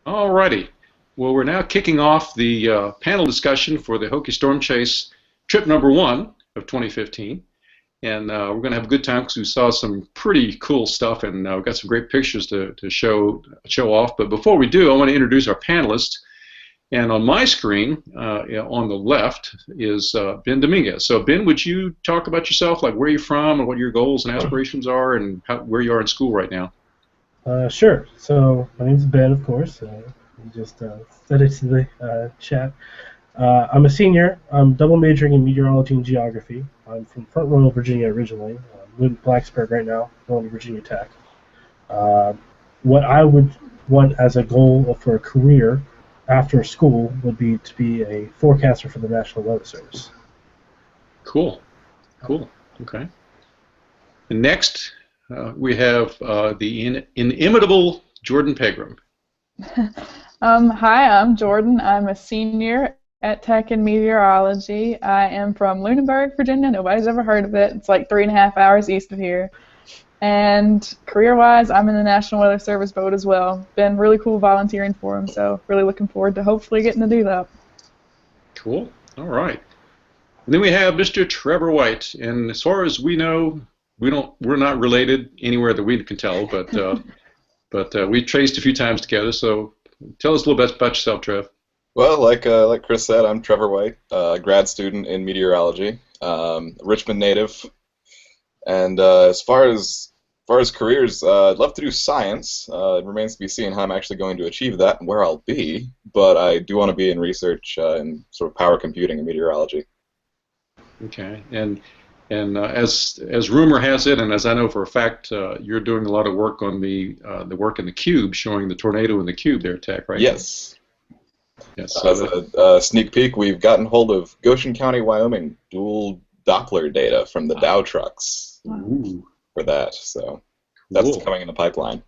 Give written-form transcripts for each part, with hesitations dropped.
All righty. Well, we're now kicking off the panel discussion for the Hokie Stormchase trip number one of 2015. And we're going to have a good time because we saw some pretty cool stuff and we've got some great pictures to show off. But before we do, I want to introduce our panelists. And on my screen, on the left, is Ben Dominguez. So, Ben, would you talk about yourself, like where you're from and what your goals and aspirations are and where you are in school right now? Sure. So my name's Ben, of course. You just said it to the chat. I'm a senior. I'm double majoring in meteorology and geography. I'm from Front Royal, Virginia originally. I live in Blacksburg right now, going to Virginia Tech. Uh, what I would want as a goal for a career after school would be to be a forecaster for the National Weather Service. Cool. Cool. Okay. And next, we have the inimitable Jordan Pegram. Hi, I'm Jordan. I'm a senior at Tech in Meteorology. I am from Lunenburg, Virginia. Nobody's ever heard of it. It's like 3.5 hours east of here. And career-wise, I'm in the National Weather Service boat as well. Been really cool volunteering for them, so really looking forward to hopefully getting to do that. Cool. All right. And then we have Mr. Trevor White. And as far as we know, we're not related anywhere that we can tell, but we traced a few times together. So tell us a little bit about yourself, Trev. Well, like Chris said, I'm Trevor White, grad student in meteorology, Richmond native, and as far as careers, I'd love to do science. It remains to be seen how I'm actually going to achieve that and where I'll be, but I do want to be in research in sort of power computing and meteorology. Okay, and as rumor has it, and as I know for a fact, you're doing a lot of work on the work in the cube, showing the tornado in the cube there, Tech, right? Yes. Yes. As a sneak peek, we've gotten hold of Goshen County, Wyoming dual Doppler data from the Dow trucks for that, so that's cool. coming in the pipeline.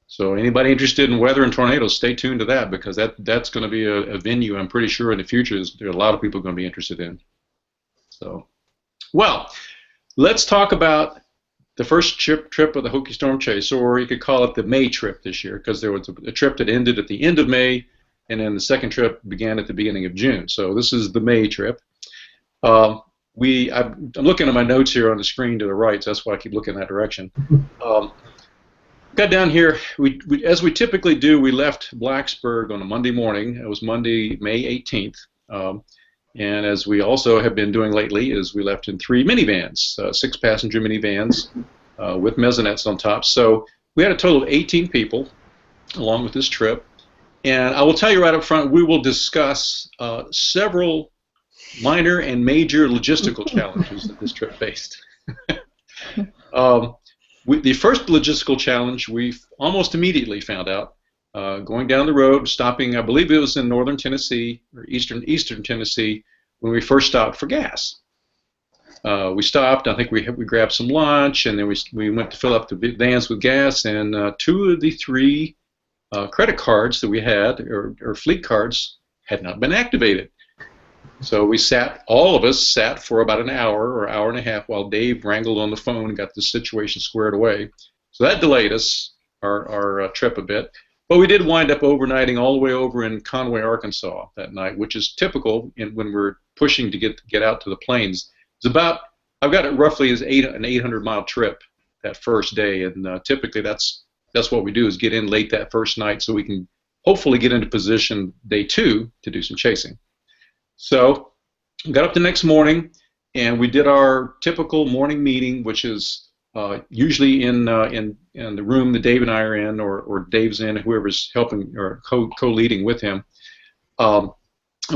So anybody interested in weather and tornadoes, stay tuned to that because that's going to be a venue I'm pretty sure in the future there are a lot of people going to be interested in. So, well, let's talk about the first trip of the Hokie Stormchase, or you could call it the May trip this year, because there was a trip that ended at the end of May, and then the second trip began at the beginning of June. So this is the May trip. I'm looking at my notes here on the screen to the right, so that's why I keep looking in that direction. Got down here, as we typically do, we left Blacksburg on a Monday morning. It was Monday, May 18th. And as we also have been doing lately, is we left in 3 minivans, 6-passenger minivans with maisonettes on top. So we had a total of 18 people along with this trip. And I will tell you right up front, we will discuss several minor and major logistical challenges that this trip faced. The first logistical challenge we almost immediately found out. Going down the road, stopping, I believe it was in northern Tennessee or eastern Tennessee, when we first stopped for gas. We stopped. I think we grabbed some lunch, and then we went to fill up the vans with gas. And 2 of the 3 credit cards that we had, or fleet cards, had not been activated. So all of us sat for about an hour or hour and a half while Dave wrangled on the phone and got the situation squared away. So that delayed us, our trip a bit. But we did wind up overnighting all the way over in Conway, Arkansas that night, which is typical when we're pushing to get out to the plains. I've got it roughly as an 800-mile trip that first day, and typically that's what we do, is get in late that first night so we can hopefully get into position day 2 to do some chasing. So we got up the next morning, and we did our typical morning meeting, which is usually in the room that Dave and I are in, or Dave's in, whoever's helping or co-leading with him. And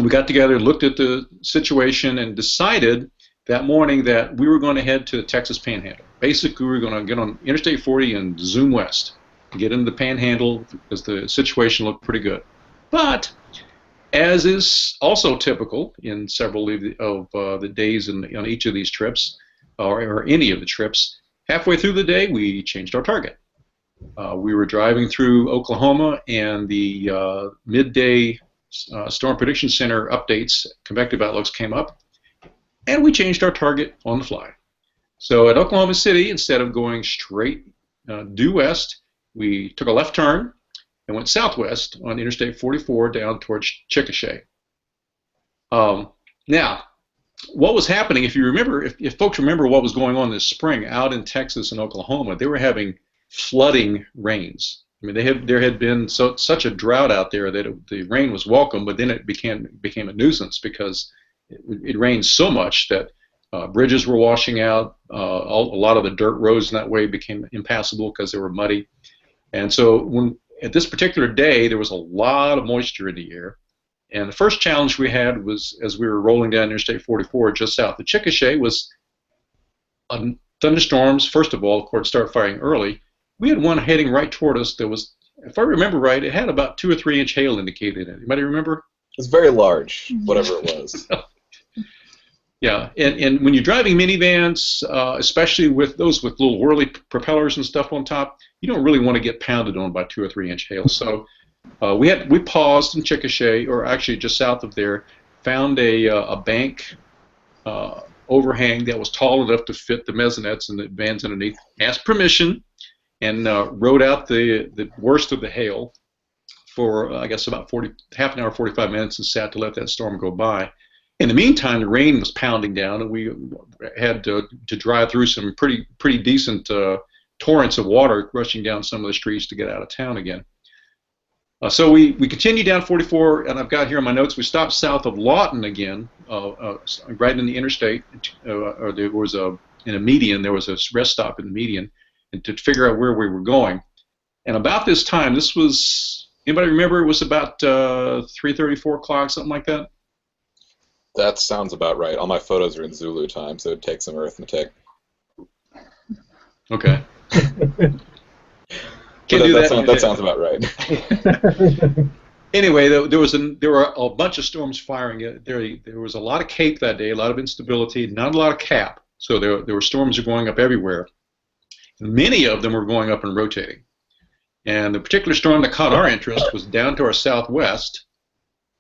we got together, looked at the situation, and decided that morning that we were going to head to the Texas Panhandle. Basically, we were going to get on Interstate 40 and zoom west, get into the Panhandle because the situation looked pretty good. But as is also typical in several of the days on each of these trips, or any of the trips, halfway through the day, we changed our target. We were driving through Oklahoma, and the midday Storm Prediction Center updates, convective outlooks came up, and we changed our target on the fly. So at Oklahoma City, instead of going straight due west, we took a left turn, and went southwest on Interstate 44 down towards Chickasha. Now, what was happening, if you remember, if folks remember what was going on this spring out in Texas and Oklahoma, they were having flooding rains. I mean, there had been such a drought out there that the rain was welcome, but then it became a nuisance because it rained so much that bridges were washing out. A lot of the dirt roads in that way became impassable because they were muddy. And so at this particular day, there was a lot of moisture in the air. And the first challenge we had was, as we were rolling down Interstate 44 just south of Chickasha, was thunderstorms. First of all, of course, start firing early. We had one heading right toward us that was, if I remember right, it had about 2 or 3 inch hail indicated in it. Anybody remember? It was very large, whatever it was. Yeah, and when you're driving minivans, especially with those with little whirly propellers and stuff on top, you don't really want to get pounded on by 2 or 3 inch hail. So we paused in Chickasha, or actually just south of there, found a bank overhang that was tall enough to fit the maisonettes and the vans underneath. Asked permission, and rode out the worst of the hail for I guess about half an hour, 45 minutes, and sat to let that storm go by. In the meantime, the rain was pounding down, and we had to drive through some pretty decent torrents of water rushing down some of the streets to get out of town again. So we continued down 44, and I've got here in my notes, we stopped south of Lawton again, right in the interstate, or there was in a median, there was a rest stop in the median, and to figure out where we were going. And about this time, this was, anybody remember, it was about 3:30, 4 o'clock, something like that? That sounds about right. All my photos are in Zulu time, so it takes some arithmetic. Okay. That sounds about right. Anyway, there were a bunch of storms firing. There was a lot of cape that day, a lot of instability, not a lot of cap. So there were storms going up everywhere. Many of them were going up and rotating. And the particular storm that caught our interest was down to our southwest,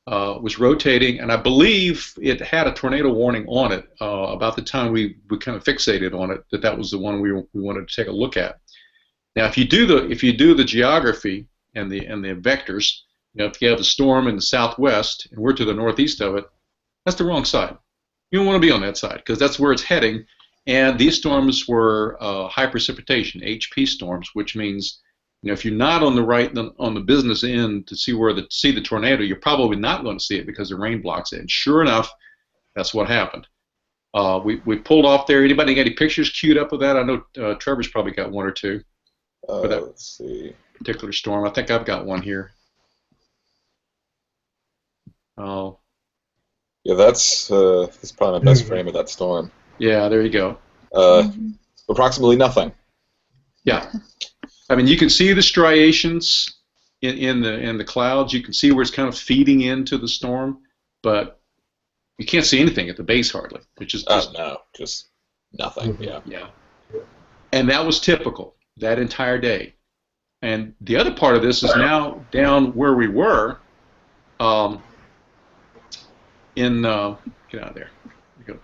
was rotating, and I believe it had a tornado warning on it about the time we kind of fixated on it, that was the one we wanted to take a look at. Now, if you do the geography and the vectors, if you have a storm in the southwest and we're to the northeast of it, that's the wrong side. You don't want to be on that side because that's where it's heading. And these storms were high precipitation, HP storms, which means if you're not on the business end to see the tornado, you're probably not going to see it because the rain blocks it. And sure enough, that's what happened. We pulled off there. Anybody got any pictures queued up of that? I know Trevor's probably got one or two. For that let's see. Particular storm. I think I've got one here. Oh. Yeah, that's probably my best frame of that storm. Yeah, there you go. Approximately nothing. Yeah. I mean, you can see the striations in the clouds. You can see where it's kind of feeding into the storm, but you can't see anything at the base hardly. It's just nothing. Yeah. Yeah. And that was typical that entire day. And the other part of this is now down where we were. Get out of there. There we go.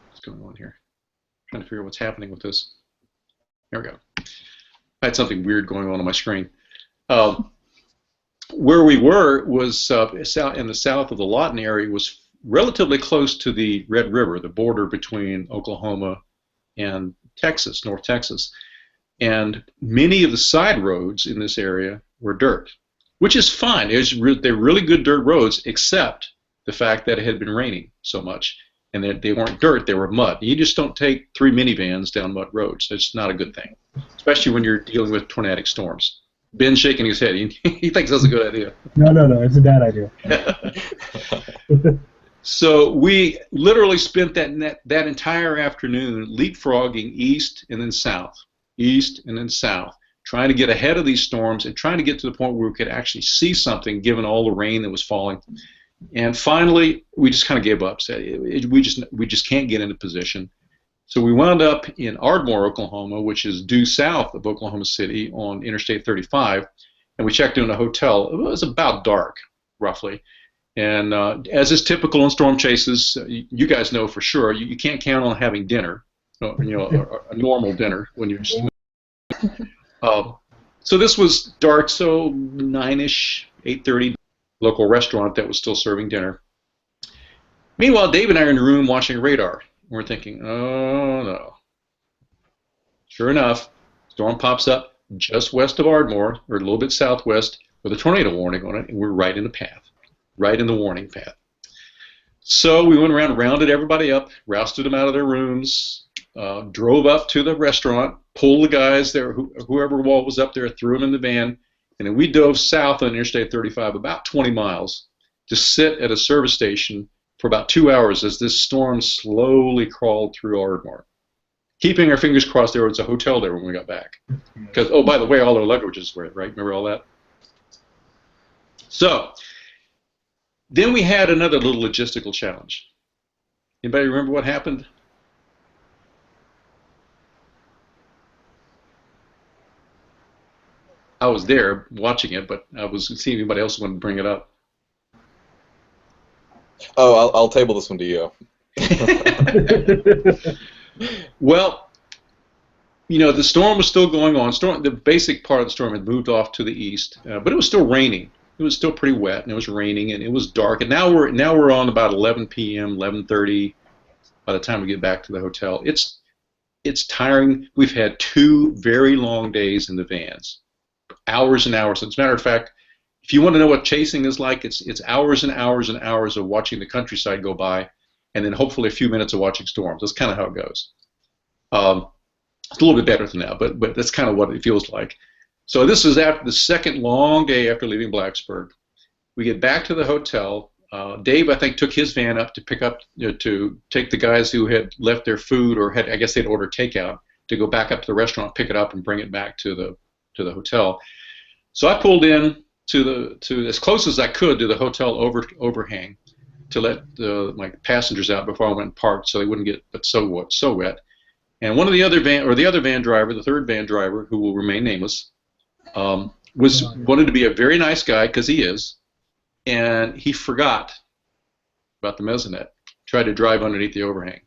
What's going on here? I'm trying to figure out what's happening with this. There we go. I had something weird going on my screen. Where we were was in the south of the Lawton area, was relatively close to the Red River, the border between Oklahoma and Texas, North Texas. And many of the side roads in this area were dirt, which is fine. They're really good dirt roads, except the fact that it had been raining so much. And they weren't dirt, they were mud. You just don't take 3 minivans down mud roads. It's not a good thing, especially when you're dealing with tornadic storms. Ben's shaking his head. He thinks that's a good idea. No, it's a bad idea. So we literally spent that entire afternoon leapfrogging east and then south, trying to get ahead of these storms and trying to get to the point where we could actually see something given all the rain that was falling. And finally, we just kind of gave up. Said we just can't get into position. So we wound up in Ardmore, Oklahoma, which is due south of Oklahoma City on Interstate 35, and we checked in a hotel. It was about dark, roughly. And as is typical in storm chases, you guys know for sure, you can't count on having dinner, a normal dinner when you're. So this was dark, so 9-ish, 8:30, local restaurant that was still serving dinner. Meanwhile, Dave and I are in the room watching radar. We're thinking, oh no. Sure enough, storm pops up just west of Ardmore, or a little bit southwest, with a tornado warning on it, and we're right in the path, right in the warning path. So we went around, rounded everybody up, rousted them out of their rooms, drove up to the restaurant, pulled the guys there, whoever was up there, threw them in the van, and then we dove south on Interstate 35 about 20 miles to sit at a service station for about 2 hours as this storm slowly crawled through Ardmore. Keeping our fingers crossed there was a hotel there when we got back. Because, oh, by the way, all our luggages were, right? Remember all that? So, then we had another little logistical challenge. Anybody remember what happened? I was there watching it, but I was seeing if anybody else wanted to bring it up. Oh, I'll table this one to you. Well, you know, the storm was still going on. The basic part of the storm had moved off to the east, but it was still raining. It was still pretty wet, and it was raining, and it was dark. And now we're on about 11 p.m., 11:30. By the time we get back to the hotel, it's tiring. We've had 2 very long days in the vans, hours and hours. As a matter of fact, if you want to know what chasing is like, it's hours and hours and hours of watching the countryside go by, and then hopefully a few minutes of watching storms. That's kind of how it goes. It's a little bit better than that, but that's kind of what it feels like. So this is after the second long day after leaving Blacksburg. We get back to the hotel. Dave, I think, took his van up to pick up, to take the guys who had left their food, or I guess they'd ordered takeout, to go back up to the restaurant, pick it up, and bring it back to the hotel. So I pulled in to as close as I could to the hotel overhang to let my passengers out before I went and parked, so they wouldn't get so wet. And one of the other van driver, the third van driver, who will remain nameless, wanted to be a very nice guy, because he is, and he forgot about the mezzanette. Tried to drive underneath the overhang.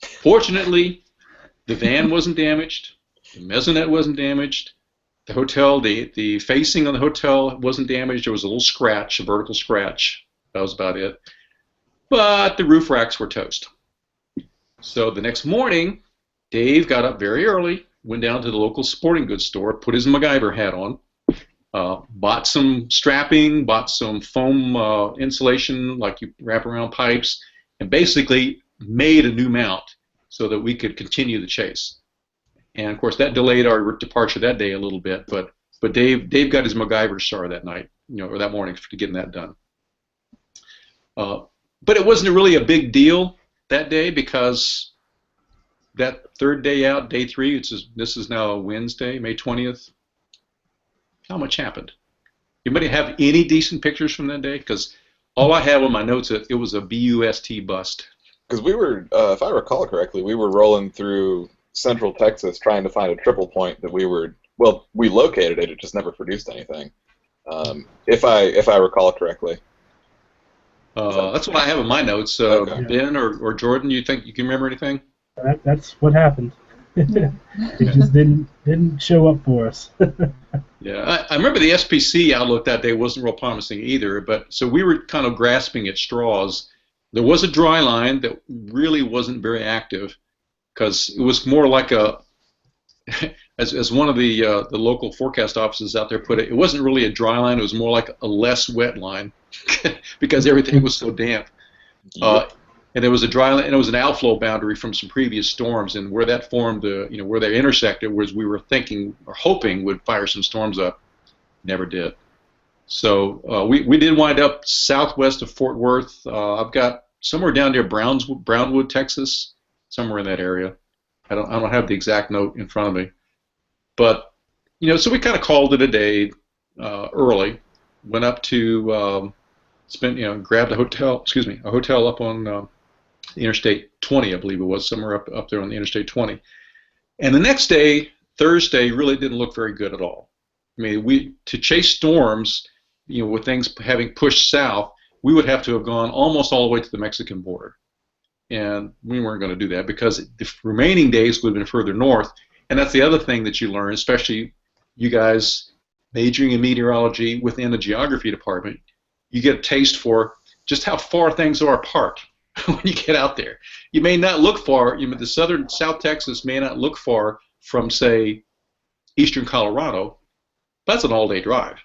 Fortunately, the van wasn't damaged. The mezzanette wasn't damaged. The hotel, the facing on the hotel wasn't damaged. There was a little scratch, a vertical scratch. That was about it. But the roof racks were toast. So the next morning, Dave got up very early, went down to the local sporting goods store, put his MacGyver hat on, bought some strapping, bought some foam insulation like you wrap around pipes, and basically made a new mount so that we could continue the chase. And of course that delayed our departure that day a little bit, but Dave got his MacGyver star that night, or that morning, for getting that done. But it wasn't really a big deal that day, because that third day out, day 3, this is now Wednesday, May 20th. How much happened? Anybody have any decent pictures from that day? Because all I have on my notes, it was a BUST bust. Because we were, if I recall correctly, we were rolling through central Texas trying to find a triple point that we located it, it just never produced anything. If I recall correctly. That's what I have in my notes. Okay. Ben or Jordan, you think you can remember anything? That's what happened. It just didn't show up for us. Yeah, I remember the SPC outlook that day wasn't real promising either, but so we were kind of grasping at straws. There was a dry line that really wasn't very active, because it was more like as one of the local forecast offices out there put it, it wasn't really a dry line, it was more like a less wet line, because everything was so damp. And there was a dry line, and it was an outflow boundary from some previous storms, and where that formed, where they intersected, was we were thinking or hoping would fire some storms up. Never did. So we did wind up southwest of Fort Worth. I've got somewhere down near Brownwood, Texas, somewhere in that area. I don't have the exact note in front of me, but so we kind of called it a day early. Went up to grabbed a hotel up on Interstate 20, I believe it was, somewhere up there on the Interstate 20. And the next day, Thursday, really didn't look very good at all. I mean, to chase storms, with things having pushed south, we would have to have gone almost all the way to the Mexican border. And we weren't going to do that, because the remaining days would have been further north, And that's the other thing that you learn, especially you guys majoring in meteorology within a geography department. You get a taste for just how far things are apart when you get out there. You may not look far. The South Texas may not look far from, say, eastern Colorado. That's an all-day drive.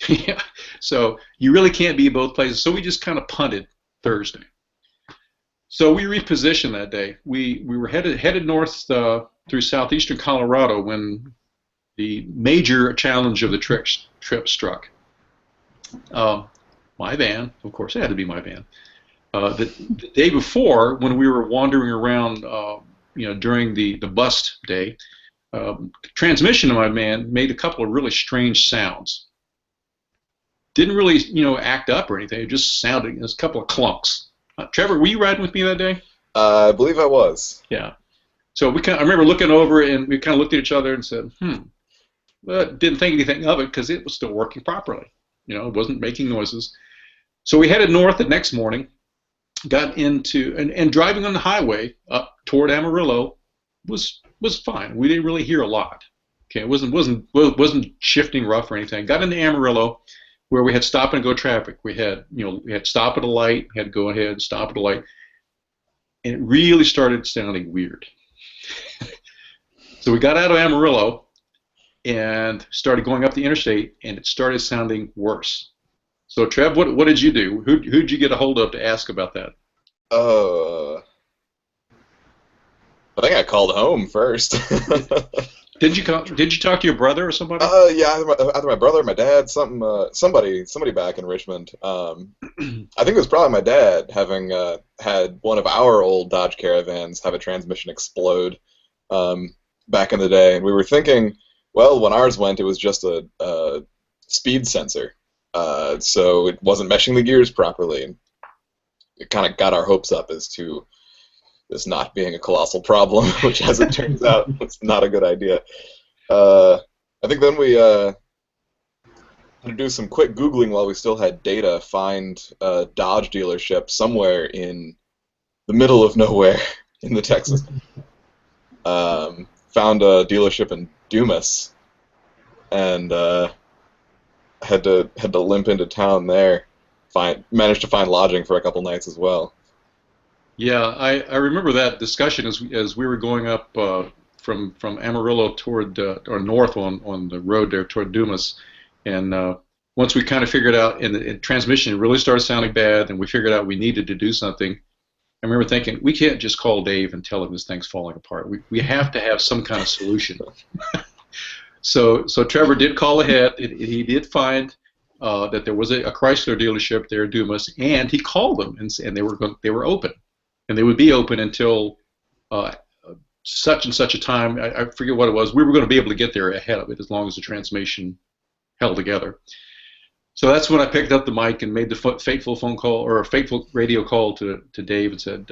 Yeah. So you really can't be both places. So we just kind of punted Thursday. So we repositioned that day. We were headed north through southeastern Colorado when the major challenge of the trip struck. My van, of course, it had to be my van. The day before, when we were wandering around, during the bust day, transmission of my van made a couple of really strange sounds. Didn't really, act up or anything. It just sounded. It was a couple of clunks. Trevor, were you riding with me that day? I believe I was. Yeah. So I remember looking over and we kind of looked at each other and said, but didn't think anything of it because it was still working properly. It wasn't making noises. So we headed north the next morning, got into and driving on the highway up toward Amarillo was fine. We didn't really hear a lot. Okay, it wasn't shifting rough or anything. Got into Amarillo, where we had stop and go traffic. We had stop at a light, had to go ahead, stop at a light, and it really started sounding weird. So we got out of Amarillo and started going up the interstate, and it started sounding worse. So Trev, what did you do? Who'd you get a hold of to ask about that? I think I called home first. Did you talk to your brother or somebody? Yeah, either my brother or my dad, somebody back in Richmond. I think it was probably my dad, having had one of our old Dodge Caravans have a transmission explode back in the day, and we were thinking, well, when ours went, it was just a speed sensor, so it wasn't meshing the gears properly, and it kind of got our hopes up as to this not being a colossal problem, which, as it turns out, it's not a good idea. I think then we had to do some quick Googling while we still had data, find a Dodge dealership somewhere in the middle of nowhere in the Texas. Found a dealership in Dumas, and had to limp into town there. Managed to find lodging for a couple nights as well. Yeah, I remember that discussion as we were going up from Amarillo toward or north on the road there toward Dumas, and once we kind of figured out, and the transmission really started sounding bad, and we figured out we needed to do something. I remember thinking, we can't just call Dave and tell him this thing's falling apart. We have to have some kind of solution. So Trevor did call ahead. He did find that there was a Chrysler dealership there in Dumas, and he called them, and they were open. And they would be open until such and such a time. I forget what it was. We were going to be able to get there ahead of it as long as the transmission held together. So that's when I picked up the mic and made the fateful phone call, or a fateful radio call to Dave, and said,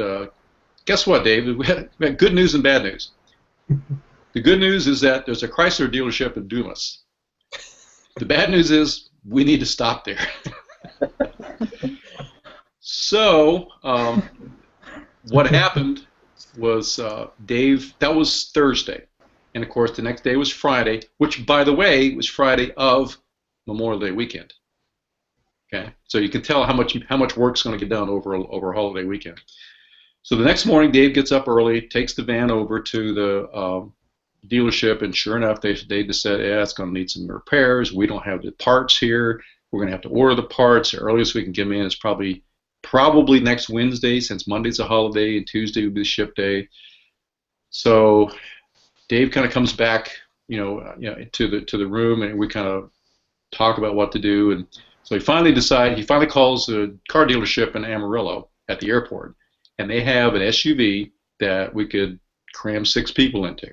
guess what, Dave? We had good news and bad news. The good news is that there's a Chrysler dealership in Dumas. The bad news is we need to stop there. So what happened was Dave, that was Thursday. And, of course, the next day was Friday, which, by the way, was Friday of Memorial Day weekend. Okay, so you can tell how much work's going to get done over a holiday weekend. So the next morning, Dave gets up early, takes the van over to the dealership, and sure enough, they just said, yeah, it's going to need some repairs. We don't have the parts here. We're going to have to order the parts. The earliest we can get them in is probably next Wednesday, since Monday's a holiday and Tuesday will be the ship day. So Dave kind of comes back, to the room, and we kind of talk about what to do. And so he finally calls a car dealership in Amarillo at the airport, and they have an SUV that we could cram 6 people into.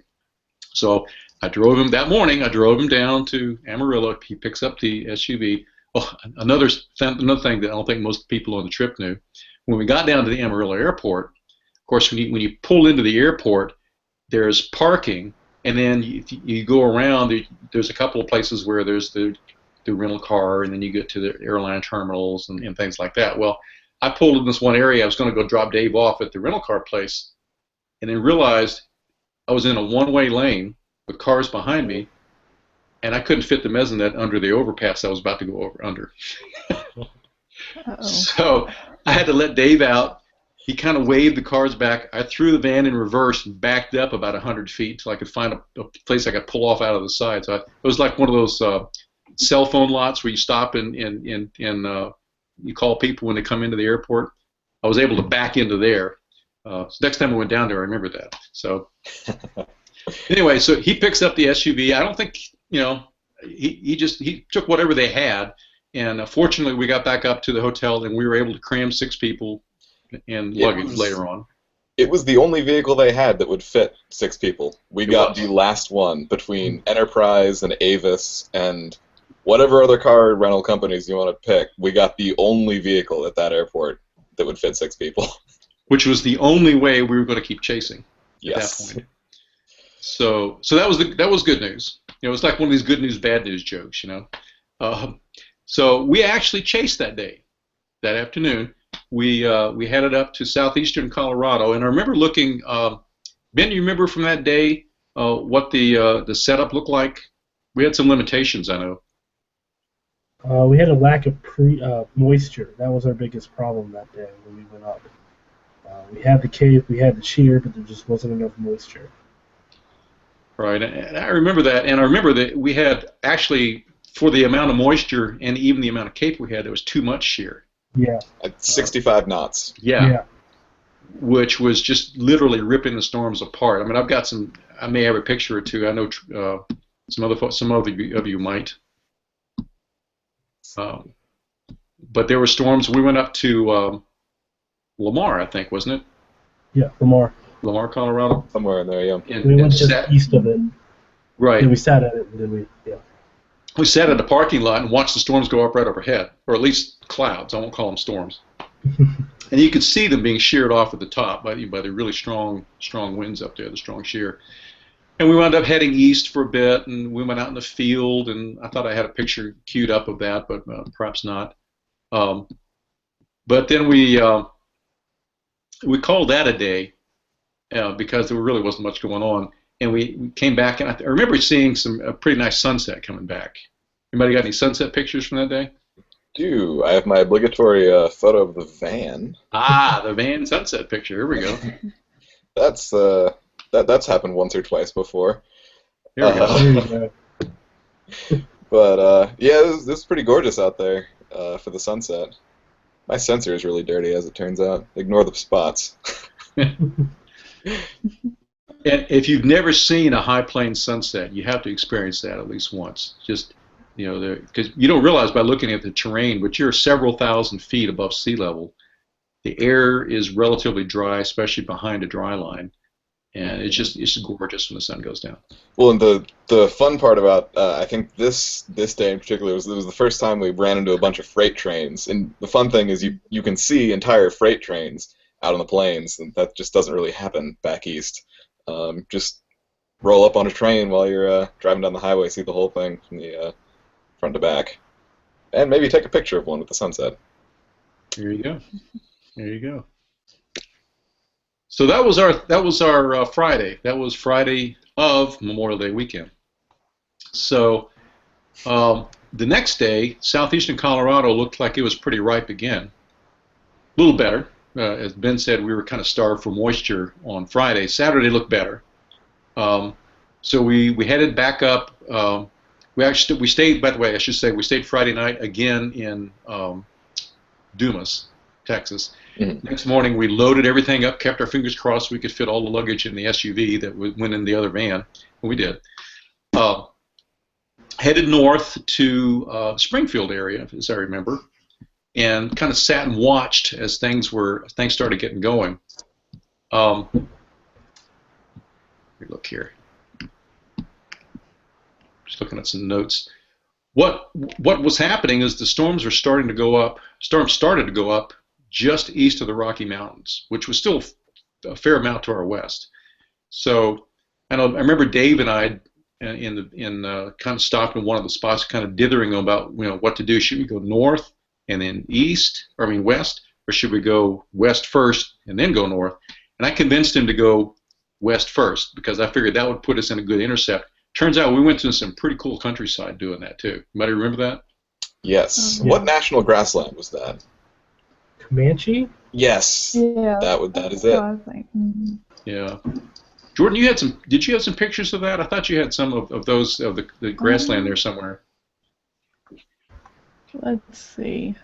So I drove him down to Amarillo. He picks up the SUV. Oh, another thing that I don't think most people on the trip knew. When we got down to the Amarillo airport, of course, when you pull into the airport, there's parking, and then you go around. There's a couple of places where there's the rental car, and then you get to the airline terminals and things like that. Well, I pulled in this one area. I was going to go drop Dave off at the rental car place, and then realized I was in a one-way lane, with cars behind me, and I couldn't fit the mesonet under the overpass I was about to go under. Uh-oh. So I had to let Dave out. He kind of waved the cars back. I threw the van in reverse and backed up about 100 feet until I could find a place I could pull off out of the side. So it was like one of those cell phone lots where you stop and you call people when they come into the airport. I was able to back into there. So next time I went down there, I remember that. So anyway, so he picks up the SUV. I don't think, he took whatever they had, and fortunately we got back up to the hotel and we were able to cram 6 people and luggage later on. It was the only vehicle they had that would fit 6 people. We got the last one between Enterprise and Avis and whatever other car rental companies you want to pick. We got the only vehicle at that airport that would fit 6 people. Which was the only way we were going to keep chasing at that point. So that was good news. It was like one of these good news, bad news jokes, So we actually chased that day, that afternoon. We headed up to southeastern Colorado, and I remember looking. Ben, do you remember from that day what the setup looked like? We had some limitations, I know. We had a lack of moisture. That was our biggest problem that day when we went up. We had the cave, we had the shear, but there just wasn't enough moisture. Right, and I remember that, and I remember that we had actually, for the amount of moisture and even the amount of cape we had, there was too much shear. Yeah. At 65 knots. Yeah. Which was just literally ripping the storms apart. I mean, I've got some. I may have a picture or two. I know some of you might. But there were storms. We went up to Lamar, I think, wasn't it? Yeah, Lamar, Colorado. Somewhere in there, yeah. We went just east of it. Right. And we sat at it, and then we sat at the parking lot and watched the storms go up right overhead, or at least clouds. I won't call them storms. And you could see them being sheared off at the top by the really strong winds up there, the strong shear. And we wound up heading east for a bit, and we went out in the field, and I thought I had a picture queued up of that, but perhaps not. But then we called that a day because there really wasn't much going on. And we came back, and I remember seeing a pretty nice sunset coming back. Anybody got any sunset pictures from that day? I have my obligatory photo of the van. Ah, the van sunset picture. Here we go. That's happened once or twice before. Here we go. There you go. But yeah, this is pretty gorgeous out there for the sunset. My sensor is really dirty, as it turns out. Ignore the spots. And if you've never seen a high plane sunset, you have to experience that at least once. Just, because you don't realize by looking at the terrain, but you're several thousand feet above sea level. The air is relatively dry, especially behind a dry line, and it's just gorgeous when the sun goes down. Well, and the fun part about I think this day in particular was it was the first time we ran into a bunch of freight trains, and the fun thing is you can see entire freight trains out on the plains, and that just doesn't really happen back east. Just roll up on a train while you're driving down the highway, see the whole thing from the front to back, and maybe take a picture of one with the sunset. There you go. There you go. So that was our Friday. That was Friday of Memorial Day weekend. So the next day, southeastern Colorado looked like it was pretty ripe again. A little better. As Ben said, we were kind of starved for moisture on Friday. Saturday looked better. So we headed back up. We stayed. By the way, I should say we stayed Friday night again in Dumas, Texas. Mm-hmm. Next morning, we loaded everything up, kept our fingers crossed we could fit all the luggage in the SUV that went in the other van, and we did. Headed north to Springfield area, as I remember, and kind of sat and watched as things started getting going. Let me look here. Just looking at some notes. What was happening is the storms were starting to go up. Storms started to go up just east of the Rocky Mountains, which was still a fair amount to our west. So I remember Dave and I kind of stopped in one of the spots, kind of dithering about what to do. Should we go north and then west, or should we go west first and then go north? And I convinced him to go west first because I figured that would put us in a good intercept. turns out we went to some pretty cool countryside doing that too. Anybody remember that? Yes. Yeah. What national grassland was that? Comanche? Yes. Yeah. That is That's what it. I think. Mhm. Yeah. Jordan, you had some. Did you have some pictures of that? I thought you had some of those of the grassland there somewhere. Let's see.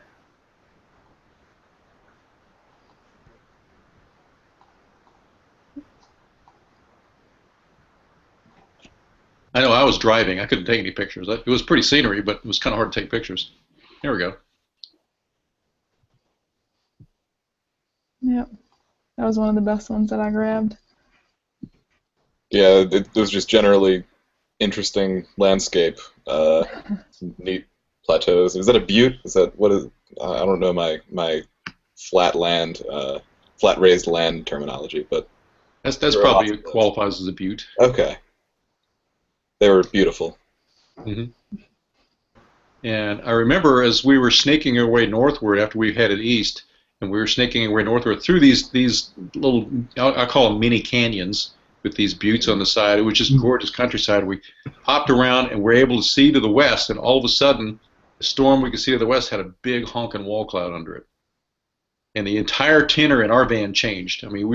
I know I was driving. I couldn't take any pictures. It was pretty scenery, but it was kind of hard to take pictures. There we go. Yep. That was one of the best ones that I grabbed. Yeah, it was just generally interesting landscape. Some neat plateaus. Is that a butte? Is that what is? I don't know my flat land, flat raised land terminology, but That's there are probably lots of those. qualifies as a butte. Okay. They were beautiful. Hmm. And I remember as we were snaking our way northward after we headed east, and we were snaking our way northward through these little, I call them mini canyons with these buttes on the side. It was just gorgeous countryside. We hopped around and were able to see to the west, and all of a sudden, the storm we could see to the west had a big honking wall cloud under it. And the entire tenor in our van changed. I mean,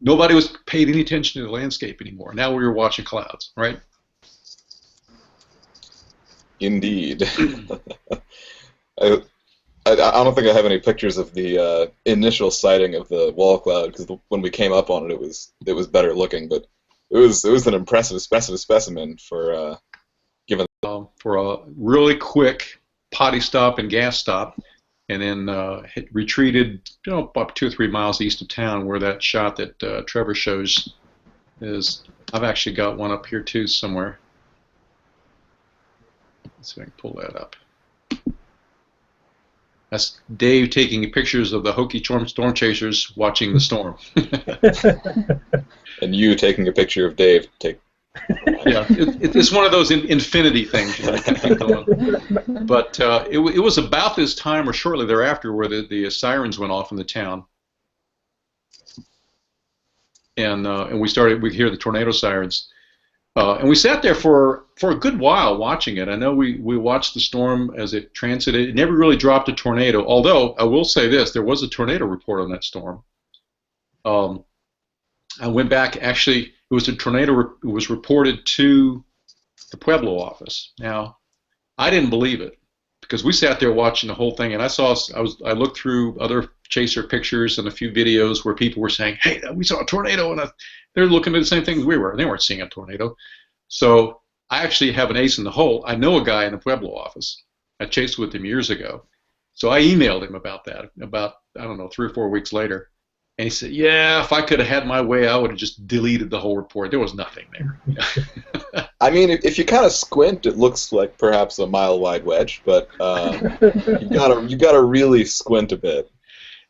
nobody was paid any attention to the landscape anymore. Now we were watching clouds, right? Indeed. I, I don't think I have any pictures of the initial sighting of the wall cloud because when we came up on it, it was better looking, but it was an impressive specimen for given. For a really quick potty stop and gas stop, and then retreated, about 2 or 3 miles east of town, where that shot that Trevor shows is. I've actually got one up here too somewhere. Let's see if I can pull that up. That's Dave taking pictures of the Hokie Stormchasers watching the storm. And you taking a picture of Dave. Yeah, it's one of those infinity things. You can keep going. But it was about this time or shortly thereafter where the sirens went off in the town, and we hear the tornado sirens, and we sat there for a good while watching it. I know we watched the storm as it transited. It never really dropped a tornado, although I will say this: there was a tornado report on that storm. I went back. Actually, it was a tornado. It was reported to the Pueblo office. Now, I didn't believe it because we sat there watching the whole thing, and I looked through other chaser pictures and a few videos where people were saying, "Hey, we saw a tornado," and they're looking at the same thing as we were. They weren't seeing a tornado. So I actually have an ace in the hole. I know a guy in the Pueblo office. I chased with him years ago. So I emailed him about that. About, I don't know, 3 or 4 weeks later. And he said, yeah, if I could have had my way, I would have just deleted the whole report. There was nothing there. I mean, if you kind of squint, it looks like perhaps a mile-wide wedge, but you gotta really squint a bit.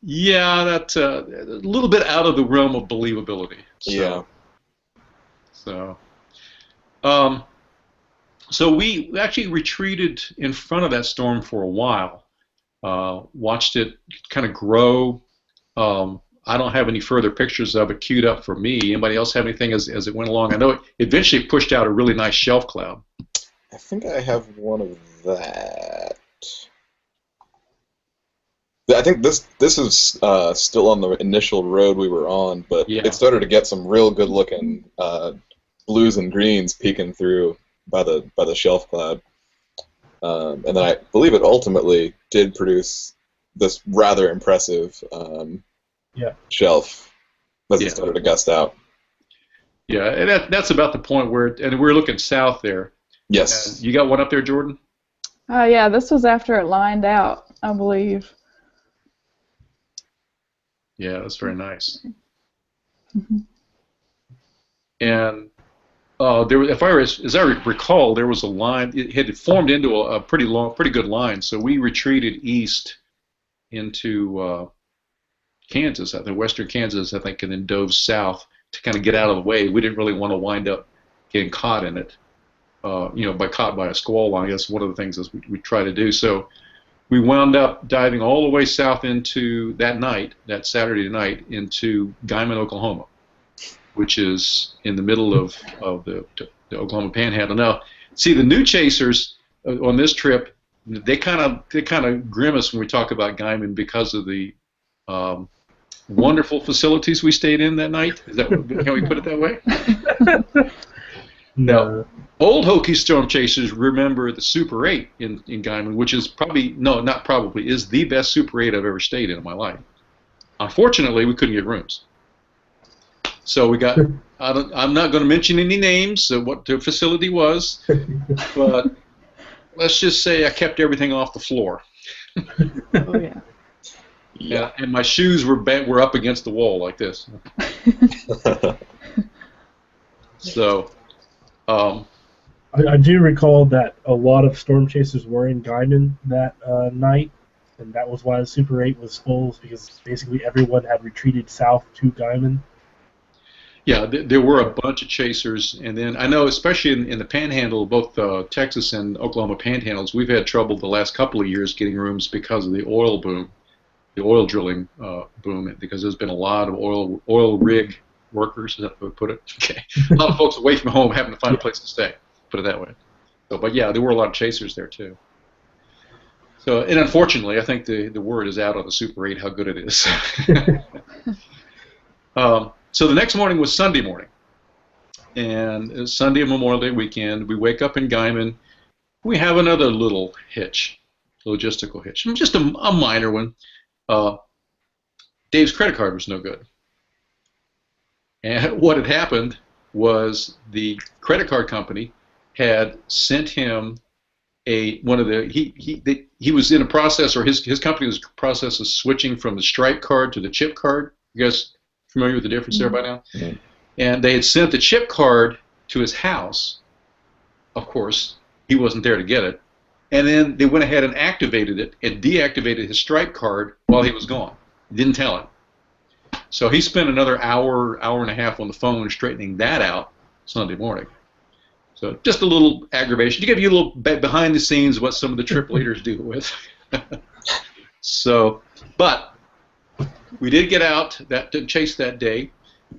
Yeah, that's a little bit out of the realm of believability. So, Yeah. So we actually retreated in front of that storm for a while. Watched it kind of grow. I don't have any further pictures of it queued up for me. Anybody else have anything as it went along? I know it eventually pushed out a really nice shelf cloud. I think I have one of that. I think this is still on the initial road we were on, but Yeah. it started to get some real good-looking blues and greens peeking through by the shelf cloud, and then I believe it ultimately did produce this rather impressive shelf as it started to gust out. Yeah, and that's about the point where, and we're looking south there. Yes. You got one up there, Jordan? Yeah, this was after it lined out, I believe. Yeah, that's very nice. Mm-hmm. And there was, as I recall, there was a line. It had formed into a pretty good line. So we retreated east into Kansas, I think, western Kansas, I think, and then dove south to kind of get out of the way. We didn't really want to wind up getting caught in it, caught by a squall line. That's one of the things that we try to do. So we wound up diving all the way south into that Saturday night, into Guyman, Oklahoma, which is in the middle of the Oklahoma Panhandle. Now, see, the new chasers on this trip, they kind of grimace when we talk about Guyman because of the wonderful facilities we stayed in that night. Can we put it that way? Now, old Hokie Stormchasers remember the Super 8 in Guyman, which is not probably, is the best Super 8 I've ever stayed in my life. Unfortunately, we couldn't get rooms. So we got, I'm not going to mention any names of what the facility was, but let's just say I kept everything off the floor. Oh, yeah. Yeah, and my shoes were up against the wall like this. So, I do recall that a lot of storm chasers were in Guyman that night, and that was why the Super 8 was full, because basically everyone had retreated south to Guyman. Yeah, there were a bunch of chasers, and then I know, especially in the Panhandle, both Texas and Oklahoma Panhandles, we've had trouble the last couple of years getting rooms because of the oil boom, the oil drilling boom, because there's been a lot of oil rig workers, is that how we put it? Okay, a lot of folks away from home having to find a place to stay, put it that way. So, but yeah, there were a lot of chasers there too. So, and unfortunately, I think the word is out on the Super 8 how good it is. So the next morning was Sunday morning, and it's Sunday Memorial Day weekend. We wake up in Guyman. We have another little hitch, logistical hitch, just a minor one. Dave's credit card was no good, and what had happened was the credit card company had sent him he was in a process, or his company was in a process of switching from the Stripe card to the chip card. You guys familiar with the difference there by now? Mm-hmm. And they had sent the chip card to his house. Of course, he wasn't there to get it. And then they went ahead and activated it and deactivated his Stripe card while he was gone. Didn't tell him. So he spent another hour and a half on the phone straightening that out Sunday morning. So just a little aggravation to give you a little behind the scenes what some of the trip leaders deal with. So, but we did get out to chase that day,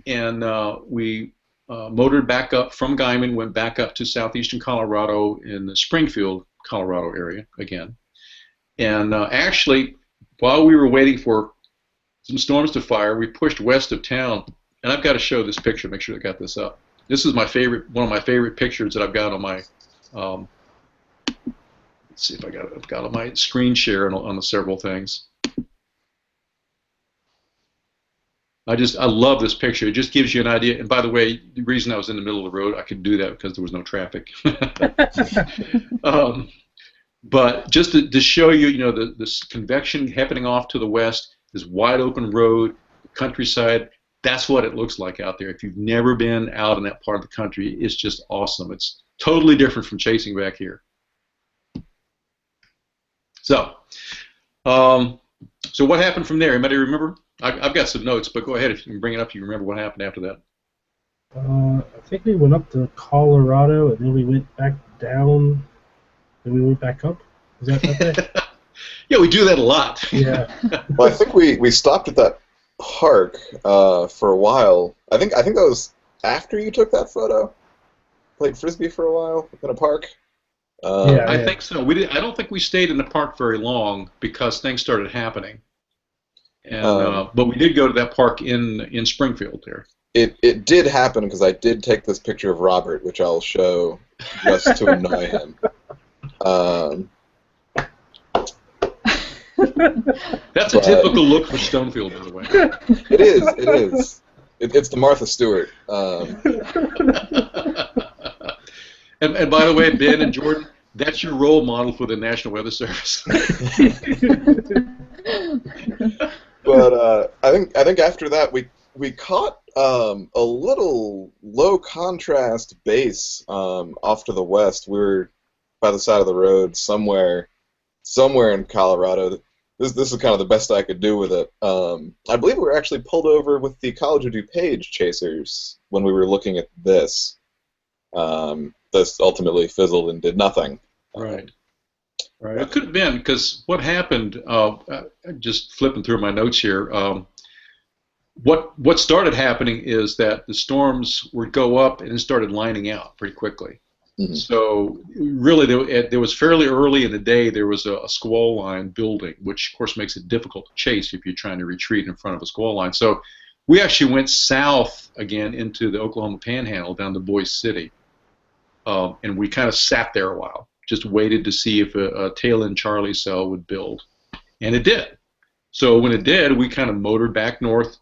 and we motored back up from Guyman, went back up to southeastern Colorado in the Springfield, Colorado area again. And actually, while we were waiting for some storms to fire, we pushed west of town. And I've got to show this picture, make sure I got this up. This is one of my favorite pictures that I've got on my, let's see if I've got on my screen share on the several things. I love this picture. It just gives you an idea. And by the way, the reason I was in the middle of the road, I could do that because there was no traffic. But just to show you, this convection happening off to the west, this wide open road, countryside. That's what it looks like out there. If you've never been out in that part of the country, it's just awesome. It's totally different from chasing back here. So, so what happened from there? Anybody remember? I've got some notes, but go ahead if you can bring it up. You remember what happened after that? I think we went up to Colorado, and then we went back down, and we went back up. Is that okay? Yeah, we do that a lot. Yeah. Well, I think we stopped at that park for a while. I think that was after you took that photo. Played frisbee for a while in a park. Yeah. I think so. I don't think we stayed in the park very long because things started happening. And but we did go to that park in Springfield there. It did happen because I did take this picture of Robert, which I'll show just to annoy him. That's a typical look for Stonefield, by the way. It is. It's the Martha Stewart. And by the way, Ben and Jordan, that's your role model for the National Weather Service. But I think after that we caught a little low contrast base off to the west. We were by the side of the road somewhere in Colorado. This is kind of the best I could do with it. I believe we were actually pulled over with the College of DuPage chasers when we were looking at this. This ultimately fizzled and did nothing. Right. Right. It could have been because what happened, just flipping through my notes here, what started happening is that the storms would go up and it started lining out pretty quickly. Mhm. So really, there was fairly early in the day, there was a squall line building, which of course makes it difficult to chase if you're trying to retreat in front of a squall line. So we actually went south again into the Oklahoma Panhandle down to Boise City, and we kind of sat there a while, just waited to see if a tail end Charlie cell would build, and it did. So when it did, we kind of motored back north,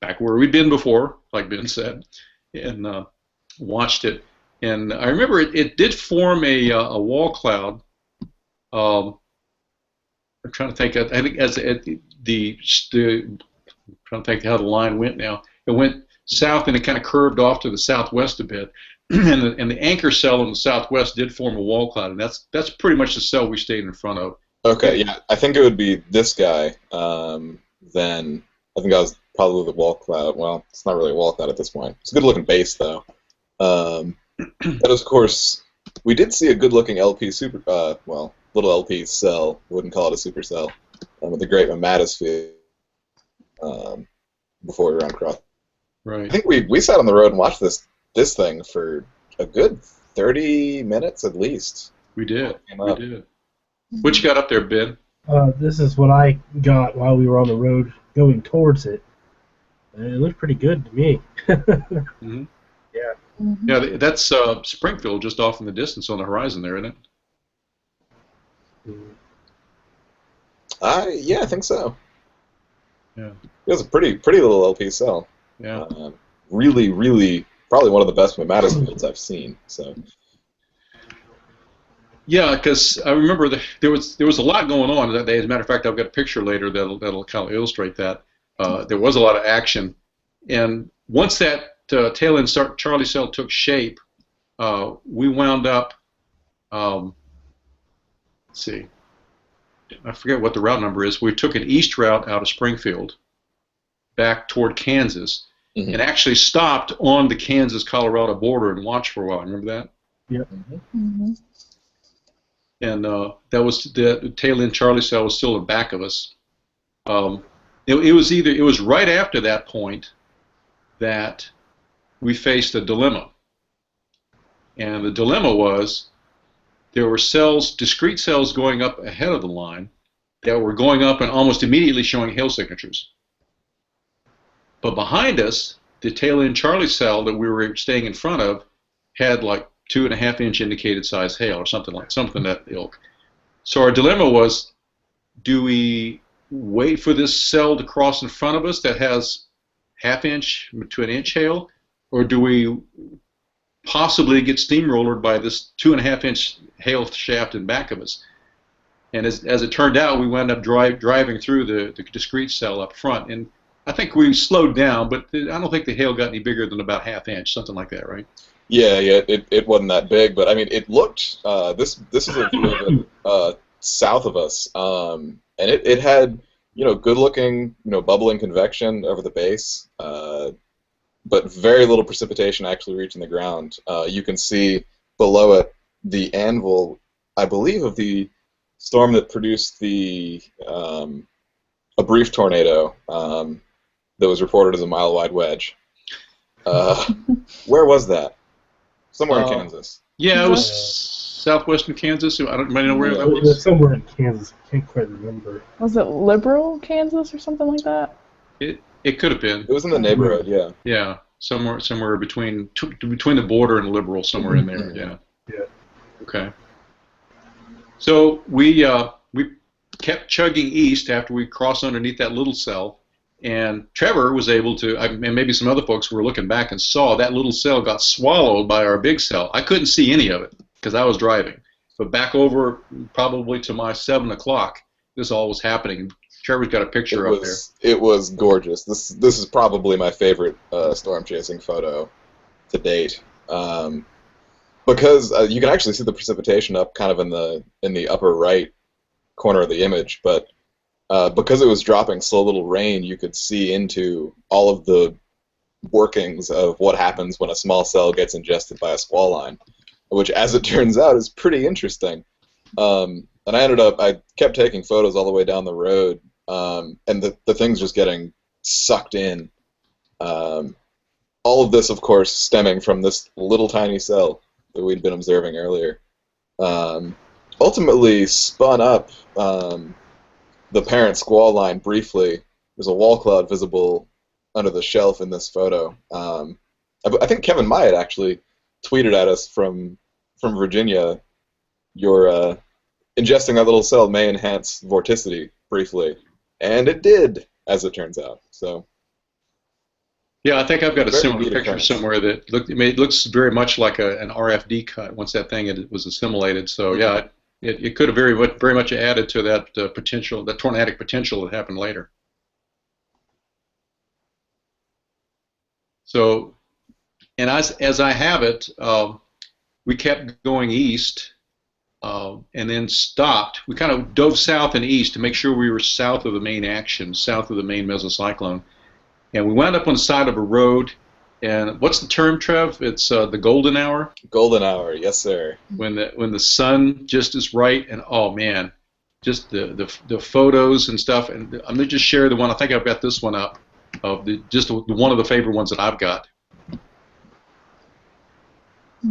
back where we'd been before, like Ben said, and watched it. And I remember it did form a wall cloud. I'm trying to think. I think as I'm trying to think how the line went now. It went south and it kind of curved off to the southwest a bit, and the anchor cell in the southwest did form a wall cloud, and that's pretty much the cell we stayed in front of. Okay, yeah, I think it would be this guy. Then I think that was probably the wall cloud. Well, it's not really a wall cloud at this point. It's a good-looking base, though. But of course, we did see a good-looking LP super, well, little LP cell. Wouldn't call it a supercell. With the Great Mammatus field. Before we ran across. Right. I think we sat on the road and watched this thing for a good 30 minutes at least. We did. We did. What you got up there, Ben? This is what I got while we were on the road going towards it. It looked pretty good to me. Mm-hmm. Yeah. Mm-hmm. Yeah, that's Springfield just off in the distance on the horizon there, isn't it? Yeah, I think so. Yeah. It was a pretty little LP cell. Yeah. Really, really, probably one of the best Mammatus fields I've seen. So. Yeah, because I remember there was a lot going on that day. As a matter of fact, I've got a picture later that'll kind of illustrate that. There was a lot of action, and once that tail end Charlie cell took shape, we wound up. Let's see, I forget what the route number is. We took an east route out of Springfield, back toward Kansas, Mm-hmm. and actually stopped on the Kansas-Colorado border and watched for a while. Remember that? Yep. Mm-hmm. And that was the tail end Charlie cell was still in back of us. It was right after that point that we faced a dilemma, and the dilemma was there were discrete cells going up ahead of the line that were going up and almost immediately showing hail signatures. But behind us, the tail end Charlie cell that we were staying in front of had like 2.5-inch indicated size hail or something that ilk. So our dilemma was, do we wait for this cell to cross in front of us that has 1/2-inch to 1-inch hail, or do we possibly get steamrollered by this 2.5-inch hail shaft in back of us? And as it turned out, we wound up driving through the discrete cell up front, and I think we slowed down, but I don't think the hail got any bigger than about 1/2 inch, something like that, right? Yeah, it wasn't that big, but I mean, it looked. This is a view of it south of us, and it had good-looking bubbling convection over the base, but very little precipitation actually reaching the ground. You can see below it the anvil, I believe, of the storm that produced a brief tornado that was reported as a mile-wide wedge. Where was that? Somewhere in Kansas. Yeah, it was southwestern Kansas. I don't know where that was. Somewhere in Kansas. I can't quite remember. Was it Liberal, Kansas, or something like that? It could have been. It was in the neighborhood, yeah. Yeah, somewhere between the border and Liberal, somewhere in there. Yeah. Yeah. Okay. So we kept chugging east after we crossed underneath that little cell, and Trevor was able to, and maybe some other folks were looking back and saw that little cell got swallowed by our big cell. I couldn't see any of it because I was driving. But back over probably to my 7 o'clock, this all was happening. Trevor's got a picture up there. It was gorgeous. This is probably my favorite storm chasing photo to date, because you can actually see the precipitation up kind of in the upper right corner of the image, but because it was dropping slow little rain, you could see into all of the workings of what happens when a small cell gets ingested by a squall line, which, as it turns out, is pretty interesting. And I kept taking photos all the way down the road, and the thing's just getting sucked in All of this, of course, stemming from this little tiny cell that we'd been observing earlier. Ultimately spun up the parent squall line briefly. There's a wall cloud visible under the shelf in this photo. I think Kevin Myatt actually tweeted at us from Virginia, your ingesting that little cell may enhance vorticity briefly. And it did, as it turns out. So. Yeah, I think I've got a Very similar neat picture occurrence. somewhere that it looks very much like an RFD cut once that thing was assimilated. So yeah, it could have very much added to that potential, that tornadic potential that happened later. So, and as I have it, we kept going east and then stopped. We kind of dove south and east to make sure we were south of the main action, south of the main mesocyclone. And we wound up on the side of a road, and what's the term, Trev? It's the golden hour. Golden hour, yes, sir. When the sun just is right, and oh man, just the photos and stuff. And I'm gonna just share the one. I think I've got this one up of one of the favorite ones that I've got.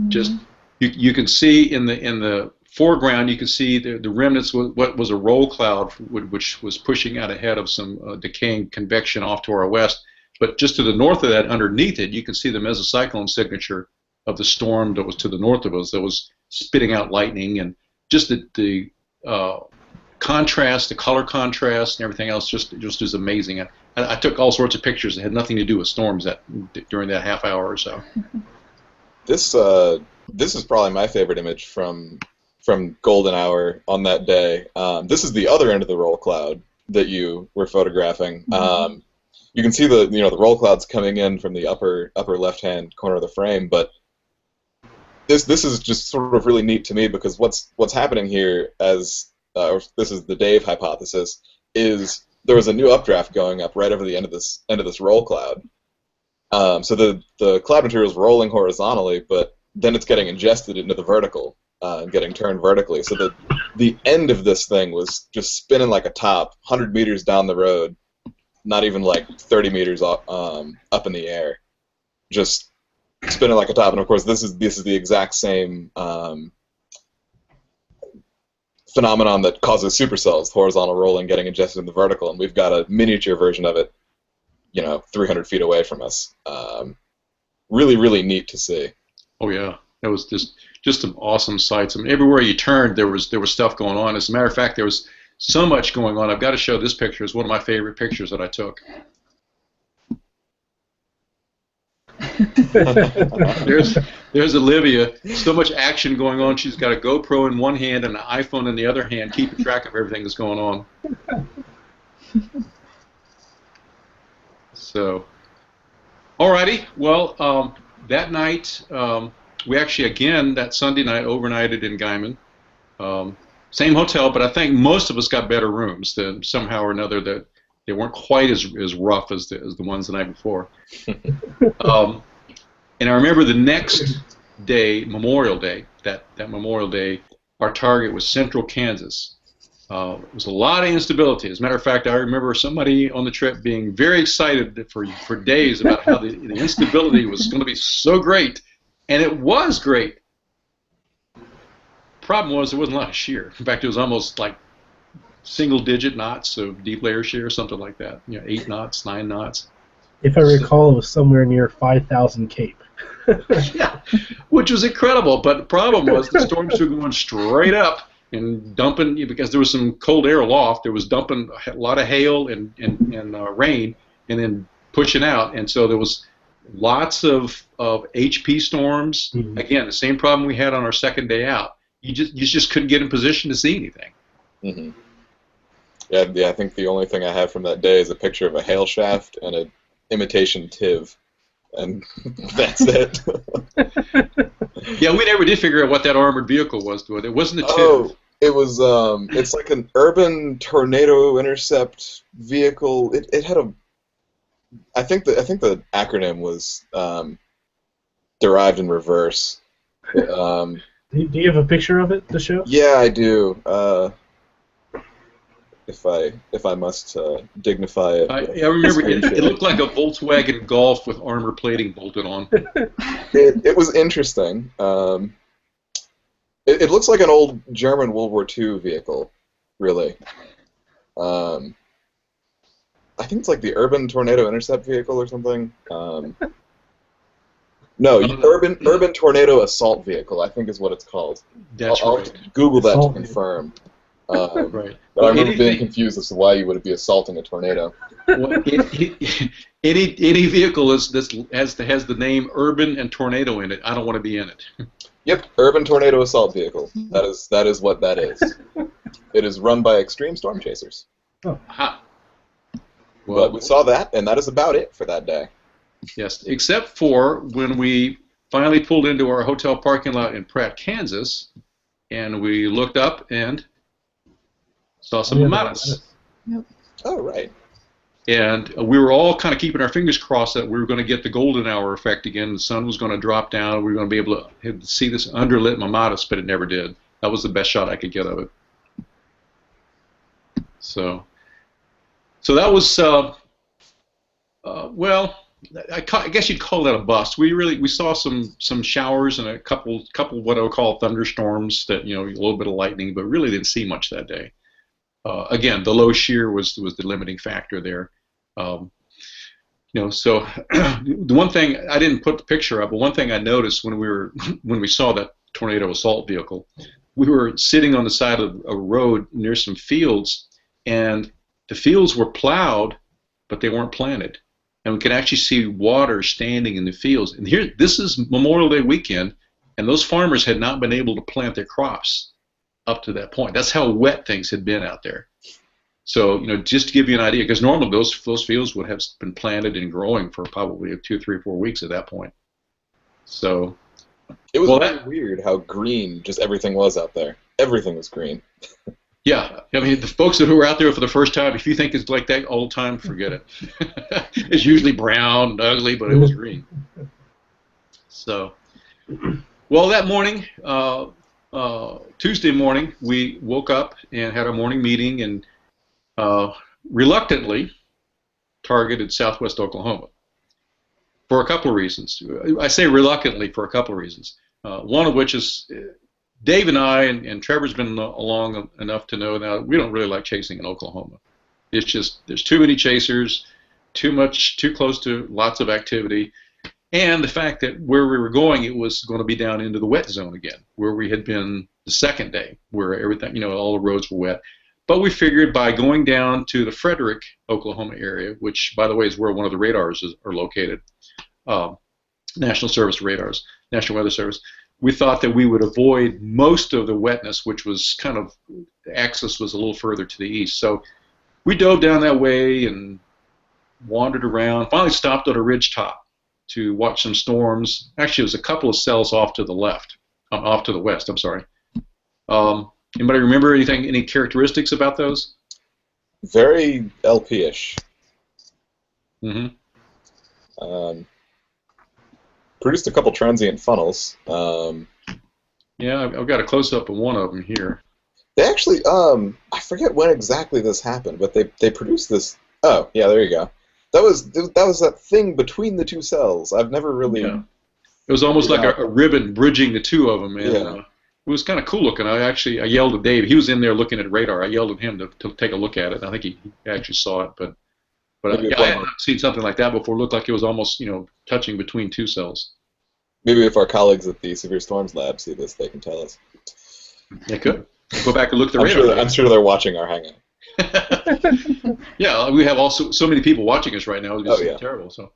Just you can see in the foreground, you can see the remnants of what was a roll cloud, which was pushing out ahead of some decaying convection off to our west. But just to the north of that, underneath it, you can see the mesocyclone signature of the storm that was to the north of us that was spitting out lightning, and just the contrast, the color contrast, and everything else just is amazing. I took all sorts of pictures that had nothing to do with storms during that half hour or so. This is probably my favorite image from golden hour on that day. This is the other end of the roll cloud that you were photographing. You can see the roll clouds coming in from the upper left hand corner of the frame, but this is just sort of really neat to me because what's happening here, as this is the Dave hypothesis, is there was a new updraft going up right over the end of this roll cloud. So the cloud material is rolling horizontally, but then it's getting ingested into the vertical and getting turned vertically. So the end of this thing was just spinning like a top, 100 meters down the road, not even like 30 meters up in the air, just spinning like a top. And of course, this is the exact same phenomenon that causes supercells, horizontal rolling, getting ingested in the vertical, and we've got a miniature version of it, 300 feet away from us. Really, really neat to see. Oh yeah, that was just some awesome sights. I mean, everywhere you turned, there was stuff going on. As a matter of fact, there was so much going on. I've got to show this picture. It's one of my favorite pictures that I took. There's Olivia. So much action going on. She's got a GoPro in one hand and an iPhone in the other hand, keeping track of everything that's going on. So, alrighty. Well, that night we actually again that Sunday night overnighted in Guyman. Same hotel, but I think most of us got better rooms. Than somehow or another that they weren't quite as rough as the ones the night before. And I remember the next day, Memorial Day, that Memorial Day, our target was Central Kansas. It was a lot of instability. As a matter of fact, I remember somebody on the trip being very excited for days about how the instability was going to be so great, and it was great. Problem was there wasn't a lot of shear. In fact, it was almost like single-digit knots of deep layer shear, something like that. 8 knots, 9 knots. If I recall, it was somewhere near 5,000 Cape. Yeah, which was incredible. But the problem was the storms were going straight up and dumping, because there was some cold air aloft. There was dumping a lot of hail and rain, and then pushing out. And so there was lots of HP storms. Mm-hmm. Again, the same problem we had on our second day out. You just couldn't get in position to see anything. Mm-hmm. Yeah. I think the only thing I have from that day is a picture of a hail shaft and an imitation TIV, and that's it. Yeah, we never did figure out what that armored vehicle was. It wasn't a TIV. Oh, it was. It's like an urban tornado intercept vehicle. It had a. I think the acronym was derived in reverse. Do you have a picture of it to show? Yeah, I do. if I must dignify it. I remember it looked like a Volkswagen Golf with armor plating bolted on. It was interesting. It looks like an old German World War II vehicle, really. I think it's like the Urban Tornado Intercept vehicle or something. No, Urban Tornado Assault Vehicle, I think is what it's called. That's I'll right. Google that Assault to confirm. Right. But I remember being confused as to why you would be assaulting a tornado. Well, any vehicle that has the name Urban and Tornado in it, I don't want to be in it. Yep, Urban Tornado Assault Vehicle. That is what that is. It is run by Extreme Storm Chasers. Aha. But we saw that, and that is about it for that day. Yes, except for when we finally pulled into our hotel parking lot in Pratt, Kansas, and we looked up and saw some mamadas. Yep. Oh, right. And we were all kind of keeping our fingers crossed that we were going to get the golden hour effect again. The sun was going to drop down. We were going to be able to see this underlit mamadas, but it never did. That was the best shot I could get of it. So that was, well, I guess you'd call that a bust. We saw some showers and a couple what I would call thunderstorms that, a little bit of lightning, but really didn't see much that day. Again, the low shear was the limiting factor there. So the one thing I didn't put the picture up, but one thing I noticed when we saw that tornado assault vehicle, we were sitting on the side of a road near some fields, and the fields were plowed, but they weren't planted, and we could actually see water standing in the fields. And this is Memorial Day weekend, and those farmers had not been able to plant their crops up to that point. That's how wet things had been out there. So, just to give you an idea, because normally those fields would have been planted and growing for probably 2, 3, 4 weeks at that point. So it was really weird how green just everything was out there. Everything was green. Yeah, I mean, the folks who were out there for the first time, if you think it's like that all the time, forget it. It's usually brown and ugly, but it was green. So, well, that morning, Tuesday morning, we woke up and had our morning meeting and reluctantly targeted Southwest Oklahoma for a couple of reasons. I say reluctantly for a couple of reasons. One of which is Dave and I, and Trevor's been along enough to know now we don't really like chasing in Oklahoma. It's just there's too many chasers, too close to lots of activity, and the fact that where we were going, it was going to be down into the wet zone again, where we had been the second day, where everything, all the roads were wet. But we figured by going down to the Frederick, Oklahoma area, which, by the way, is where one of the radars are located, National Weather Service, we thought that we would avoid most of the wetness, which was kind of, the axis was a little further to the east. So we dove down that way and wandered around, finally stopped at a ridge top to watch some storms. Actually, it was a couple of cells off to the west, I'm sorry. Anybody remember any characteristics about those? Very LP-ish. Mm-hmm. Produced a couple transient funnels. Yeah, I've got a close-up of one of them here. They actually, I forget when exactly this happened, but they produced this. Oh, yeah, there you go. That was that thing between the two cells. I've never really. Yeah. It was almost like a ribbon bridging the two of them, and yeah. It was kind of cool looking. I yelled at Dave. He was in there looking at radar. I yelled at him to take a look at it. I think he actually saw it, but I had not seen something like that before. It looked like it was almost touching between two cells. Maybe if our colleagues at the Severe Storms Lab see this, they can tell us. They could. Go back and look at the radar. I'm sure they're watching our hangout. Yeah, we have also so many people watching us right now. It's terrible. So,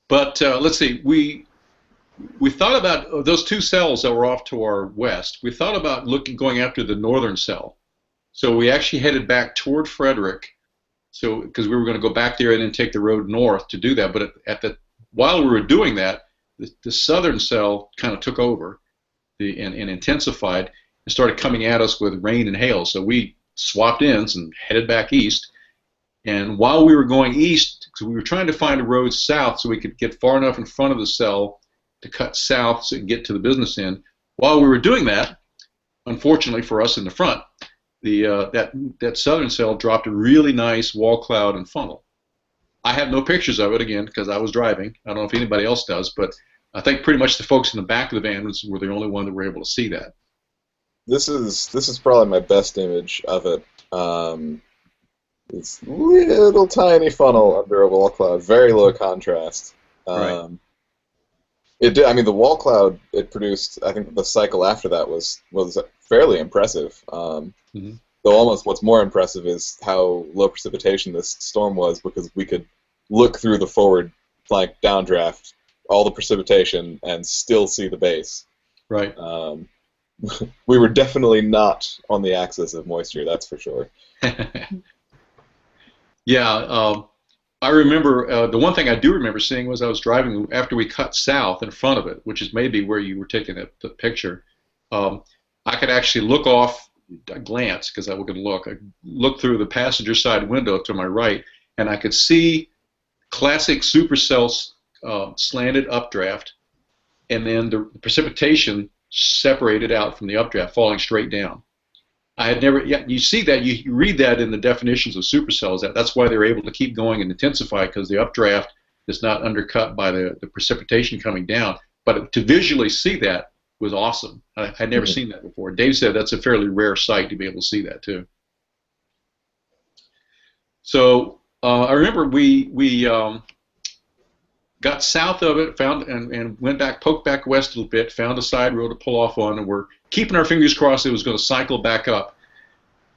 but let's see. We thought about those two cells that were off to our west. We thought about going after the northern cell. So we actually headed back toward Frederick. So because we were going to go back there and then take the road north to do that. But while we were doing that, the southern cell kind of took over and intensified and started coming at us with rain and hail. So we swapped ends and headed back east. And while we were going east, because we were trying to find a road south so we could get far enough in front of the cell to cut south so we could get to the business end. While we were doing that, unfortunately for us in the front, that southern cell dropped a really nice wall cloud and funnel. I have no pictures of it again because I was driving. I don't know if anybody else does, but I think pretty much the folks in the back of the van were the only one that were able to see that. This is probably my best image of it. It's little tiny funnel under a wall cloud, very low contrast. Right. It did. I mean, the wall cloud it produced. I think the cycle after that was fairly impressive. Mm-hmm. Though almost what's more impressive is how low precipitation this storm was, because we could look through the forward flank downdraft, all the precipitation, and still see the base. Right. We were definitely not on the axis of moisture, that's for sure. Yeah, I remember the one thing I do remember seeing was I was driving after we cut south in front of it, which is maybe where you were taking the picture. I could actually look off, glance because I was going to look. I looked through the passenger side window to my right, and I could see classic supercell slanted updraft, and then the precipitation separated out from the updraft, falling straight down. I had never. Yeah, you see that. You read that in the definitions of supercells. That's why they're able to keep going and intensify, because the updraft is not undercut by the precipitation coming down. But to visually see that was awesome. I'd never seen that before. Dave said that's a fairly rare sight to be able to see that too. So I remember we got south of it, found and went back, poked back west a little bit, found a side road to pull off on, and we're keeping our fingers crossed it was going to cycle back up.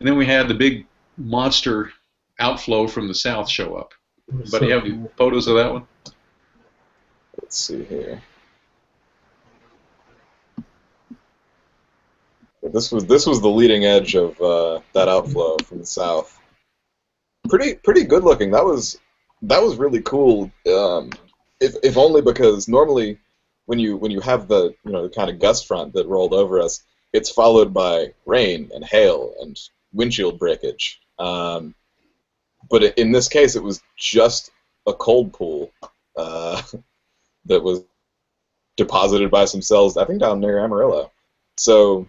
And then we had the big monster outflow from the south show up. But do you have any photos of that one? Let's see here. This was the leading edge of that outflow from the south. Pretty good looking. That was really cool. If only because normally when you have the the kind of gust front that rolled over us, it's followed by rain and hail and windshield breakage. But in this case, it was just a cold pool that was deposited by some cells, I think down near Amarillo. So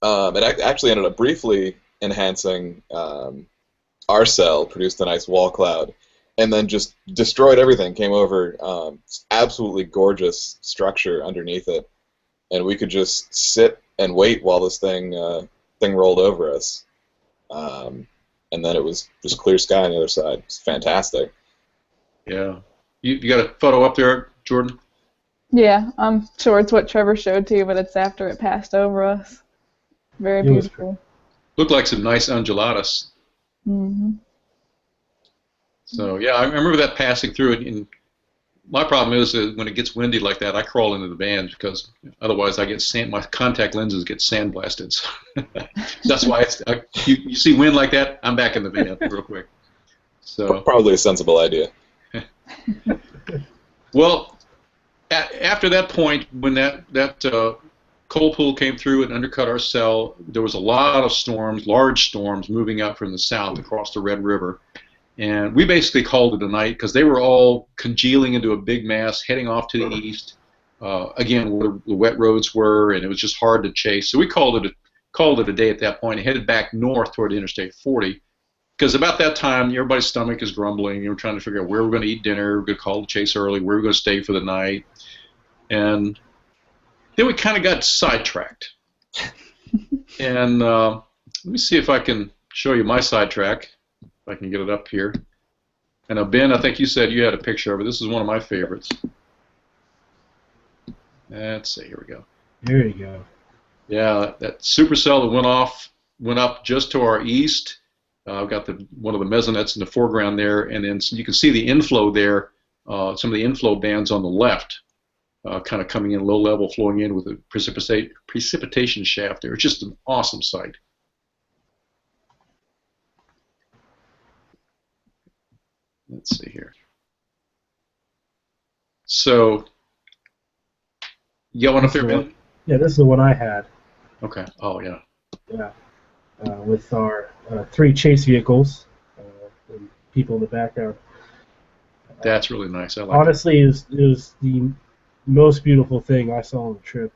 it actually ended up briefly enhancing our cell, produced a nice wall cloud, and then just destroyed everything, came over, absolutely gorgeous structure underneath it, and we could just sit and wait while this thing rolled over us. And then it was just clear sky on the other side. It's fantastic. Yeah. You got a photo up there, Jordan? Yeah, I'm sure it's what Trevor showed to you, but it's after it passed over us. Very beautiful. Looked like some nice undulatus. Mm-hmm. So, yeah, I remember that passing through it. And my problem is that when it gets windy like that, I crawl into the van because otherwise I get my contact lenses get sandblasted. So that's why you see wind like that, I'm back in the van real quick. So probably a sensible idea. Well, after that point, when that cold pool came through and undercut our cell, there was a lot of storms, large storms, moving up from the south across the Red River. And we basically called it a night because they were all congealing into a big mass, heading off to the east, again, where the wet roads were, and it was just hard to chase. So we called it a day at that point and headed back north toward Interstate 40. Because about that time, everybody's stomach is grumbling. You're trying to figure out where we're going to eat dinner. We're going to call the chase early. Where we're going to stay for the night. And then we kind of got sidetracked. And let me see if I can show you my sidetrack. If I can get it up here. And Ben, I think you said you had a picture of it. This is one of my favorites. Let's see. Here we go. There you go. Yeah, that supercell that went up just to our east. I've got one of the mesonettes in the foreground there, and then you can see the inflow there, some of the inflow bands on the left, kind of coming in low level, flowing in with a precipitation shaft there. It's just an awesome sight. Let's see here. So, you got one up there, Ben? Yeah, this is the one I had. Okay. Oh, yeah. Yeah. With our 3 chase vehicles and people in the background. That's really nice. I like Honestly, it was the most beautiful thing I saw on the trip.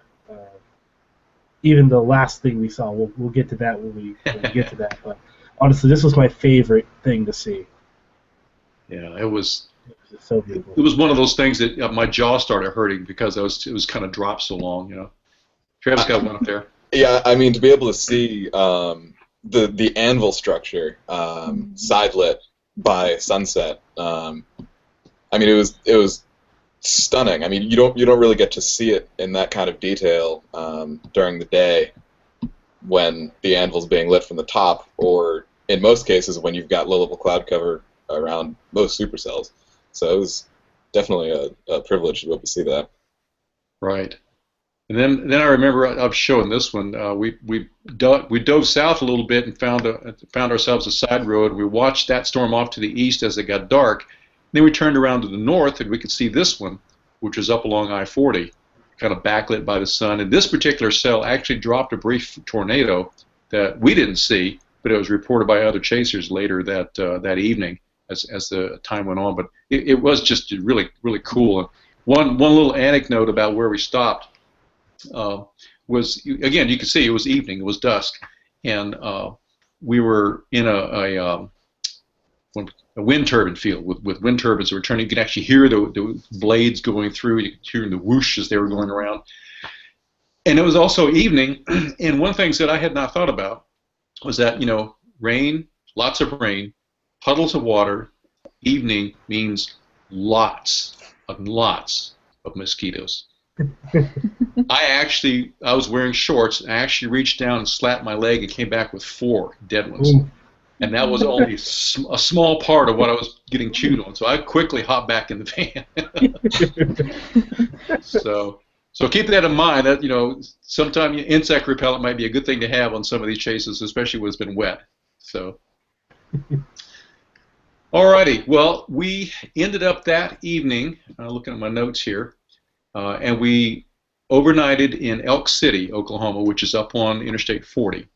even the last thing we saw. We'll get to that when we get to that. But honestly, this was my favorite thing to see. Yeah, it was so beautiful. It was one of those things that my jaw started hurting because it was kind of dropped so long. Travis got one up there. Yeah, I mean, to be able to see the anvil structure side lit by sunset, I mean, it was stunning. I mean, you don't really get to see it in that kind of detail during the day when the anvil's being lit from the top, or in most cases when you've got low level cloud cover around most supercells. So it was definitely a privilege to be able to see that. Right. And then I remember I was showing this one. We dove south a little bit and found ourselves a side road. We watched that storm off to the east as it got dark. Then we turned around to the north and we could see this one, which was up along I-40, kind of backlit by the sun. And this particular cell actually dropped a brief tornado that we didn't see, but it was reported by other chasers later that evening as the time went on. But it was just really, really cool. And one little anecdote about where we stopped was, again, you could see it was evening, it was dusk, and we were in a wind turbine field with wind turbines that were turning. You could actually hear the blades going through. You could hear the whoosh as they were going around. And it was also evening, and one of the things that I had not thought about was that, rain, lots of rain, puddles of water, evening means lots and lots of mosquitoes. I was wearing shorts, and I actually reached down and slapped my leg and came back with 4 dead ones. Ooh. And that was only a small part of what I was getting chewed on. So I quickly hopped back in the van. So keep that in mind. That sometimes insect repellent might be a good thing to have on some of these chases, especially when it's been wet. So, alrighty. Well, we ended up that evening. Looking at my notes here, and we overnighted in Elk City, Oklahoma, which is up on Interstate 40.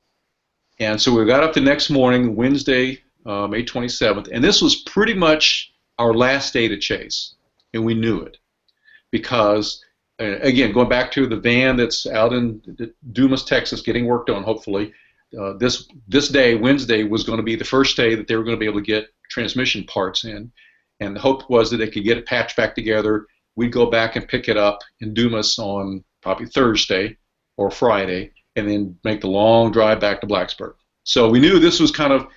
And so we got up the next morning, Wednesday, May 27th, and this was pretty much our last day to chase, and we knew it because, again, going back to the van that's out in Dumas, Texas, getting worked on, hopefully, this day, Wednesday, was going to be the first day that they were going to be able to get transmission parts in, and the hope was that they could get it patched back together. We'd go back and pick it up in Dumas on probably Thursday or Friday, and then make the long drive back to Blacksburg. So we knew this was kind of,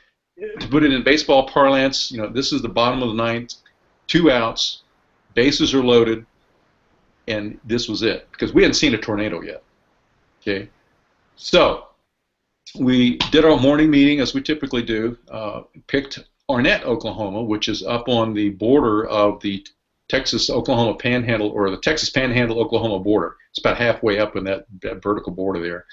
to put it in baseball parlance, this is the bottom of the ninth, 2 outs, bases are loaded, and this was it, because we hadn't seen a tornado yet. Okay, so we did our morning meeting as we typically do, picked Arnett, Oklahoma, which is up on the border of the Texas-Oklahoma Panhandle, or the Texas-Panhandle-Oklahoma border. It's about halfway up in that vertical border there.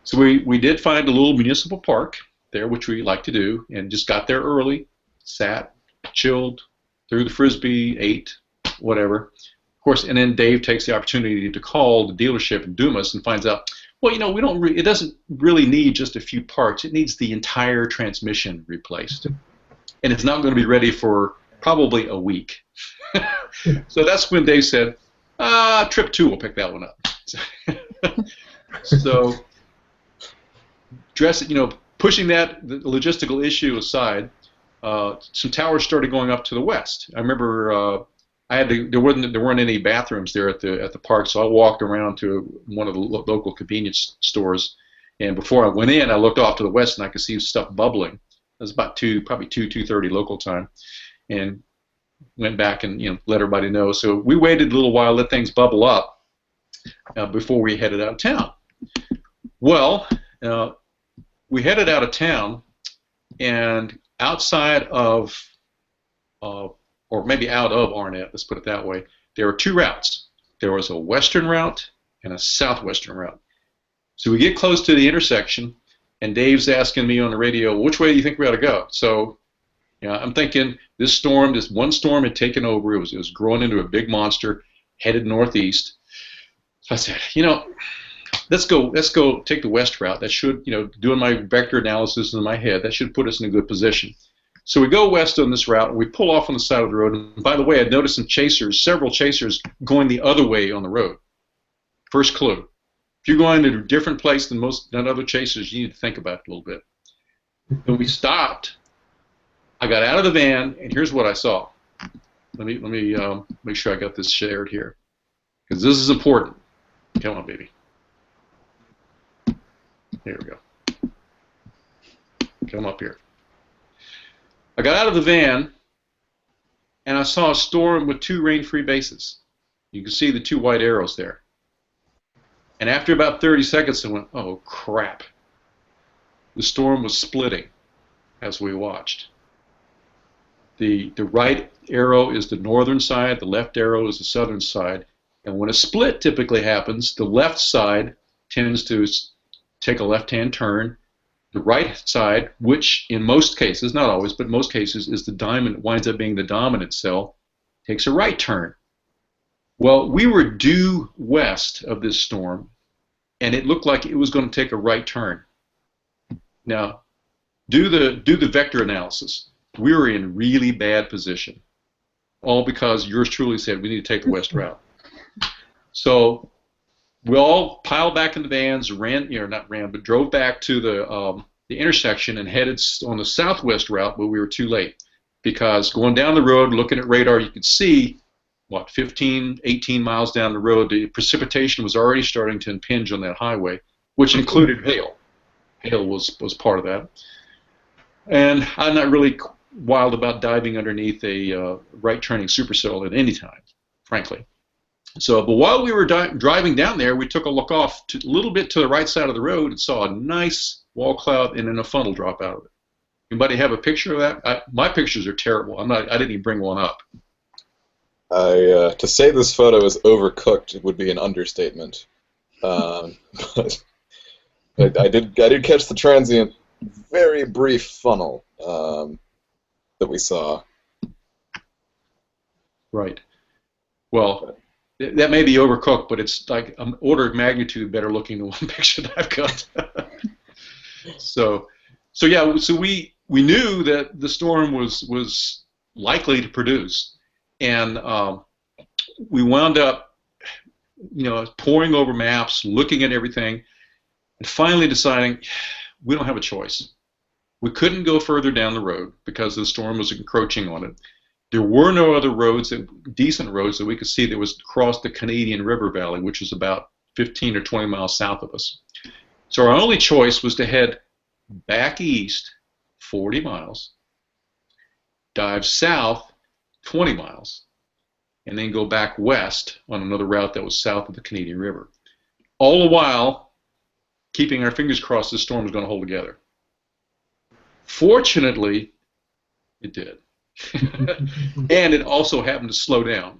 So we did find a little municipal park there, which we like to do, and just got there early, sat, chilled, threw the Frisbee, ate, whatever. Of course, and then Dave takes the opportunity to call the dealership in Dumas and finds out, well, it doesn't really need just a few parts. It needs the entire transmission replaced. And it's not going to be ready for probably a week. So that's when Dave said, trip 2, we'll pick that one up. So, pushing the logistical issue aside, some towers started going up to the west. I remember there weren't any bathrooms there at the park, so I walked around to one of the local convenience stores, and before I went in, I looked off to the west and I could see stuff bubbling. It was about probably 2:30 local time, and went back and let everybody know. So we waited a little while, let things bubble up before we headed out of town. Well, we headed out of town, and outside of, or maybe out of Arnett, let's put it that way, there were 2 routes. There was a western route and a southwestern route. So we get close to the intersection, and Dave's asking me on the radio, which way do you think we ought to go? So I'm thinking this one storm had taken over. It was growing into a big monster, headed northeast. So I said, let's go take the west route. That should, doing my vector analysis in my head, that should put us in a good position. So we go west on this route, and we pull off on the side of the road. And by the way, I'd noticed several chasers going the other way on the road. First clue. if you're going to a different place than other chasers, you need to think about it a little bit. When we stopped, I got out of the van, and here's what I saw. Let me make sure I got this shared here, because this is important. Come on, baby. Here we go. Come up here. I got out of the van, and I saw a storm with 2 rain-free bases. You can see the 2 white arrows there. And after about 30 seconds, I went, oh, crap. The storm was splitting as we watched. The right arrow is the northern side, the left arrow is the southern side. And when a split typically happens, the left side tends to take a left-hand turn. The right side, which in most cases, not always, but most cases, is the dominant, winds up being the dominant cell, takes a right turn. Well, we were due west of this storm, and it looked like it was going to take a right turn. Now, do the vector analysis. We were in really bad position, all because yours truly said we need to take the west route. So we all piled back in the vans, drove back to the intersection and headed on the southwest route, but we were too late because going down the road, looking at radar, you could see, 15, 18 miles down the road, the precipitation was already starting to impinge on that highway, which included hail. Hail was part of that. And I'm not really wild about diving underneath a right-turning supercell at any time, frankly. So, but while we were driving down there, we took a look off a little bit to the right side of the road and saw a nice wall cloud and then a funnel drop out of it. Anybody have a picture of that? My pictures are terrible. I didn't even bring one up. To say this photo is overcooked would be an understatement. But I did catch the transient, very brief funnel that we saw. Right. Well, that may be overcooked, but it's like an order of magnitude better looking than one picture that I've got. So we knew that the storm was likely to produce, and we wound up, poring over maps, looking at everything, and finally deciding we don't have a choice. We couldn't go further down the road because the storm was encroaching on it. There were no other roads, decent roads, that we could see that was across the Canadian River Valley, which is about 15 or 20 miles south of us. So our only choice was to head back east 40 miles, dive south 20 miles, and then go back west on another route that was south of the Canadian River. All the while, keeping our fingers crossed the storm was going to hold together. Fortunately, it did. And it also happened to slow down.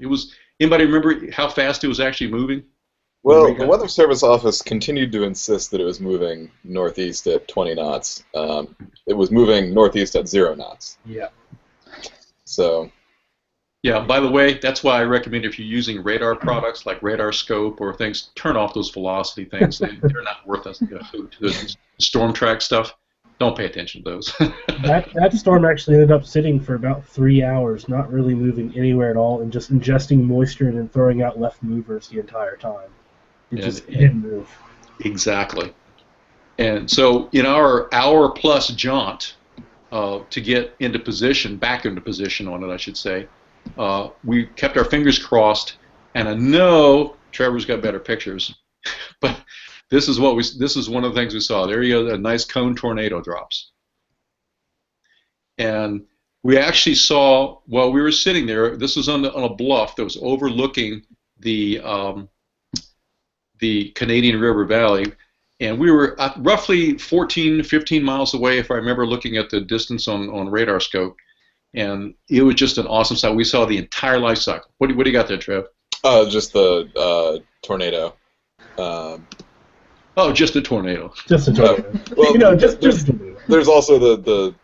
Anybody remember how fast it was actually moving? Well, the Weather Service office continued to insist that it was moving northeast at 20 knots. It was moving northeast at 0 knots. Yeah. So. Yeah, by the way, that's why I recommend if you're using radar products like Radar Scope or things, turn off those velocity things. They're not worth us. The storm track stuff, don't pay attention to those. that storm actually ended up sitting for about 3 hours, not really moving anywhere at all, and just ingesting moisture and then throwing out left movers the entire time. It just didn't move. Exactly. And so in our hour-plus jaunt to get into position, back into position on it, I should say, we kept our fingers crossed, and I know Trevor's got better pictures, but this is one of the things we saw. There you go, a nice cone tornado drops. And we actually saw, while we were sitting there, this was on a bluff that was overlooking the Canadian River Valley, and we were roughly 14, 15 miles away, if I remember looking at the distance on Radar Scope. And it was just an awesome sight. We saw the entire life cycle. What do you got there, Trev? Just the tornado. Oh, just a tornado. Just a tornado. Well, there's also the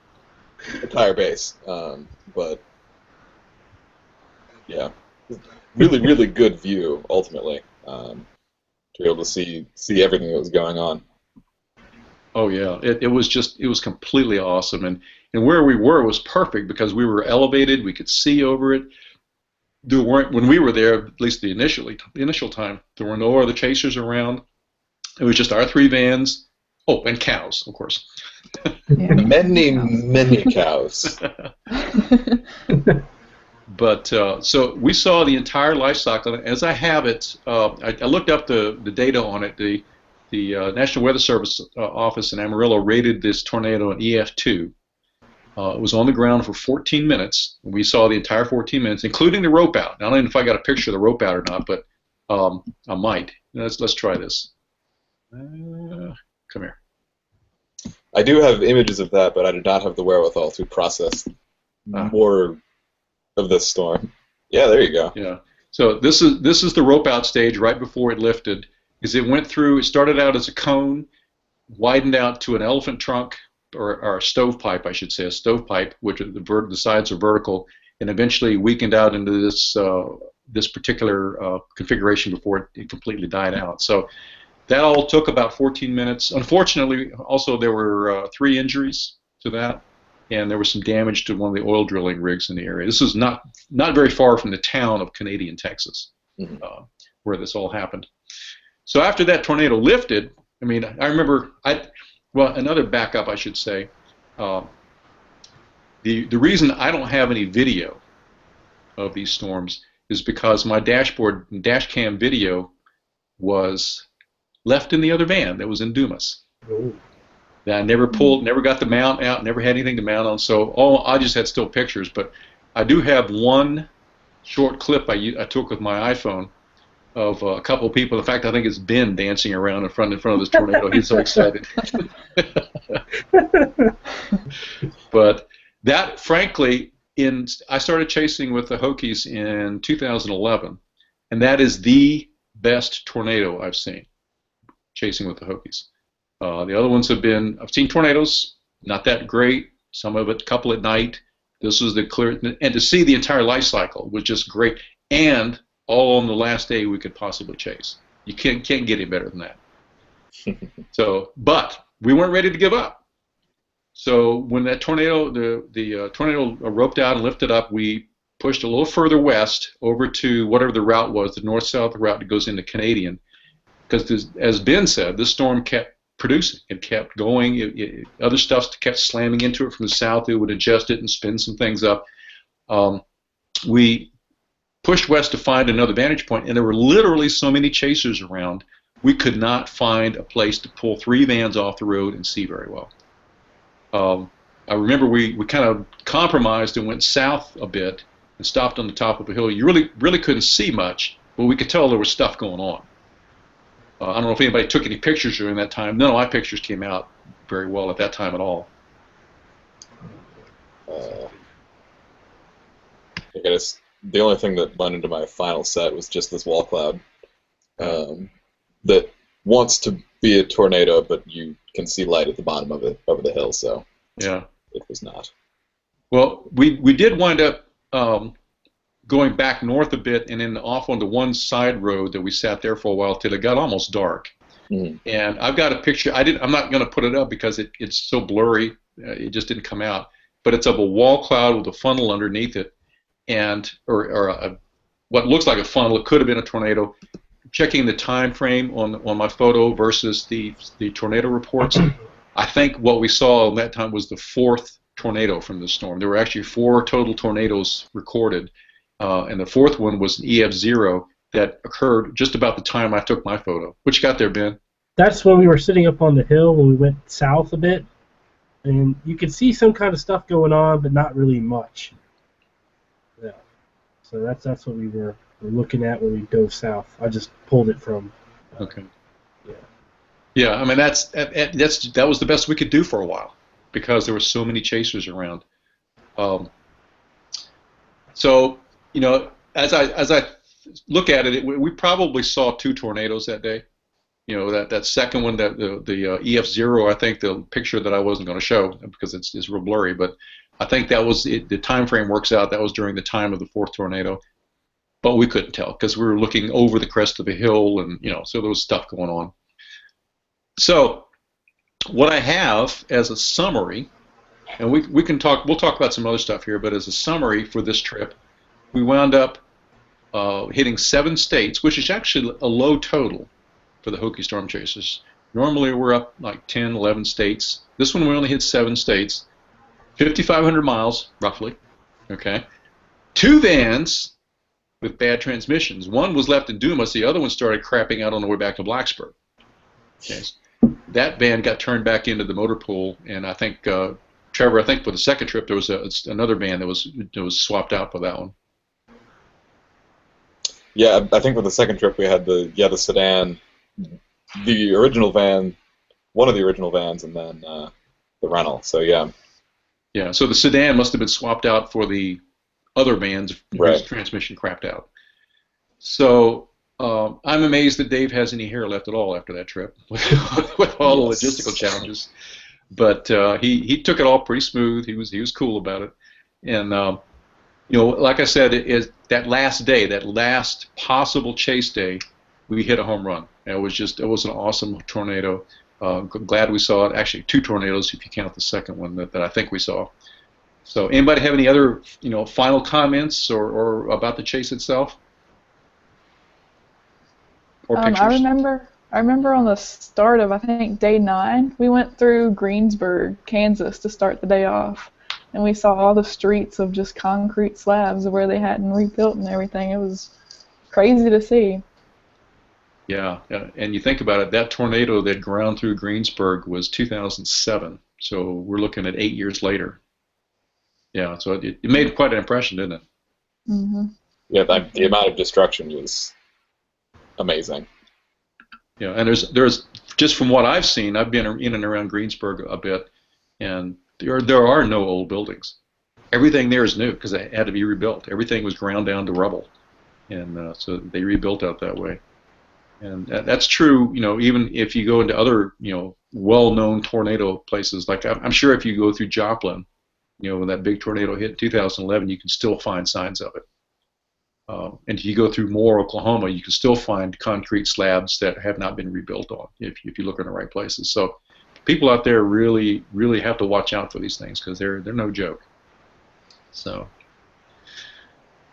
entire base. But yeah, really, really good view ultimately to be able to see everything that was going on. Oh yeah, it was completely awesome, and where we were was perfect because we were elevated. We could see over it. When we were there, at least the initial time, there were no other chasers around. It was just our 3 vans. Oh, and cows, of course. Yeah. Many cows. But so we saw the entire life cycle. As I have it, I looked up the data on it. The National Weather Service office in Amarillo rated this tornado an EF2. It was on the ground for 14 minutes. We saw the entire 14 minutes, including the rope out. Now, I don't know if I got a picture of the rope out or not, but I might. Let's try this. Come here. I do have images of that, but I did not have the wherewithal to process more of this storm. Yeah, there you go. Yeah. So this is the rope out stage right before it lifted. Is it went through? It started out as a cone, widened out to an elephant trunk or a stovepipe, I should say, a stovepipe, which the sides are vertical, and eventually weakened out into this particular configuration before it completely died out. So that all took about 14 minutes. Unfortunately, also there were 3 injuries to that, and there was some damage to one of the oil drilling rigs in the area. This was not very far from the town of Canadian, Texas, where this all happened. So after that tornado lifted, I mean, I remember, well, another backup, I should say. The reason I don't have any video of these storms is because my dash cam video was left in the other van that was in Dumas. Oh. That I never got the mount out, never had anything to mount on. So I just had still pictures, but I do have one short clip I took with my iPhone of a couple of people. In fact, I think it's Ben dancing around in front of this tornado. He's so excited. But that, frankly, I started chasing with the Hokies in 2011, and that is the best tornado I've seen, chasing with the Hokies. The other ones have been, I've seen tornadoes, not that great, some of it a couple at night. This was the clear, and to see the entire life cycle was just great, and all on the last day we could possibly chase. You can't get any better than that. So, but we weren't ready to give up. So when that tornado, the tornado roped out and lifted up, we pushed a little further west over to whatever the route was, the north-south route that goes into Canadian. Because as Ben said, this storm kept producing. It kept going. Other stuff kept slamming into it from the south. It would adjust it and spin some things up. We pushed west to find another vantage point, and there were literally so many chasers around, we could not find a place to pull 3 vans off the road and see very well. I remember we kind of compromised and went south a bit and stopped on the top of a hill. You really couldn't see much, but we could tell there was stuff going on. I don't know if anybody took any pictures during that time. None of my pictures came out very well at that time at all. I guess the only thing that went into my final set was just this wall cloud that wants to be a tornado, but you can see light at the bottom of it over the hill, so yeah, it was not. Well, we did wind up going back north a bit and then off onto one side road that we sat there for a while till it got almost dark. Mm-hmm. And I've got a picture. I'm not going to put it up because it's so blurry. It just didn't come out. But it's of a wall cloud with a funnel underneath it, and what looks like a funnel. It could have been a tornado. Checking the time frame on my photo versus the tornado reports, I think what we saw at that time was the 4th tornado from the storm. There were actually 4 total tornadoes recorded. And the 4th one was an EF0 that occurred just about the time I took my photo. What you got there, Ben? That's when we were sitting up on the hill when we went south a bit, and you could see some kind of stuff going on, but not really much. Yeah. So that's what we were looking at when we dove south. I just pulled it from. Okay. Yeah. Yeah. I mean that was the best we could do for a while because there were so many chasers around. So. You know, as I look at it, we probably saw 2 tornadoes that day. You know, that second one, the EF0, I think the picture that I wasn't going to show because it's real blurry, but I think that was it. The time frame works out. That was during the time of the 4th tornado, but we couldn't tell because we were looking over the crest of a hill, and so there was stuff going on. So, what I have as a summary, and we'll talk about some other stuff here, but as a summary for this trip. We wound up hitting 7 states, which is actually a low total. for the Hokie Stormchasers. Normally we're up like 10, 11 states. This one we only hit 7 states, 5,500 miles roughly. Okay, 2 vans with bad transmissions. One was left in Dumas. The other one started crapping out on the way back to Blacksburg. Okay, that van got turned back into the motor pool, and I think Trevor, I think for the second trip there was another van that was swapped out for that one. Yeah, I think for the second trip we had the sedan, the original van, one of the original vans, and then the rental. So yeah. Yeah, so the sedan must have been swapped out for the other vans whose transmission crapped out. So I'm amazed that Dave has any hair left at all after that trip with all the logistical challenges. But he took it all pretty smooth. He was cool about it, and you know, like I said, that last day, that last possible chase day, we hit a home run. It was an awesome tornado. Glad we saw it. Actually, 2 tornadoes if you count the second one that I think we saw. So, anybody have any other final comments or about the chase itself? Or pictures? I remember on the start of, I think, day 9, we went through Greensburg, Kansas to start the day off. And we saw all the streets of just concrete slabs where they hadn't rebuilt and everything. It was crazy to see. Yeah, and you think about it, that tornado that ground through Greensburg was 2007. So we're looking at 8 years later. Yeah, so it made quite an impression, didn't it? Mm-hmm. Yeah, the amount of destruction was amazing. Yeah, and there's just from what I've seen, I've been in and around Greensburg a bit, and there are no old buildings. Everything there is new because it had to be rebuilt. Everything was ground down to rubble, and so they rebuilt out that way. And that's true, even if you go into other, well-known tornado places. Like I'm sure if you go through Joplin, when that big tornado hit in 2011, you can still find signs of it. And if you go through Moore, Oklahoma, you can still find concrete slabs that have not been rebuilt on if you look in the right places. So people out there really, really have to watch out for these things because they're no joke. So,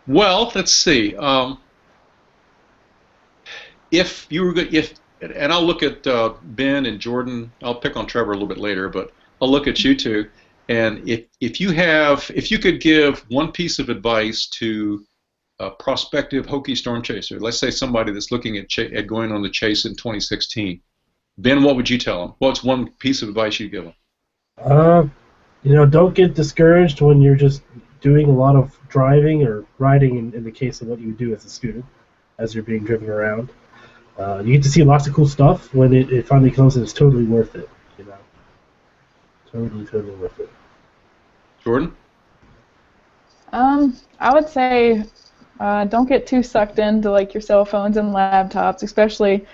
well, let's see. And I'll look at Ben and Jordan. I'll pick on Trevor a little bit later, but I'll look at you two. And if you could give one piece of advice to a prospective Hokie Stormchaser, let's say somebody that's looking at going on the chase in 2016, Ben, what would you tell them? What's one piece of advice you'd give them? Don't get discouraged when you're just doing a lot of driving or riding in the case of what you would do as a student, as you're being driven around. You get to see lots of cool stuff when it finally comes, and it's totally worth it. Totally worth it. Jordan? I would say don't get too sucked into like your cell phones and laptops, especially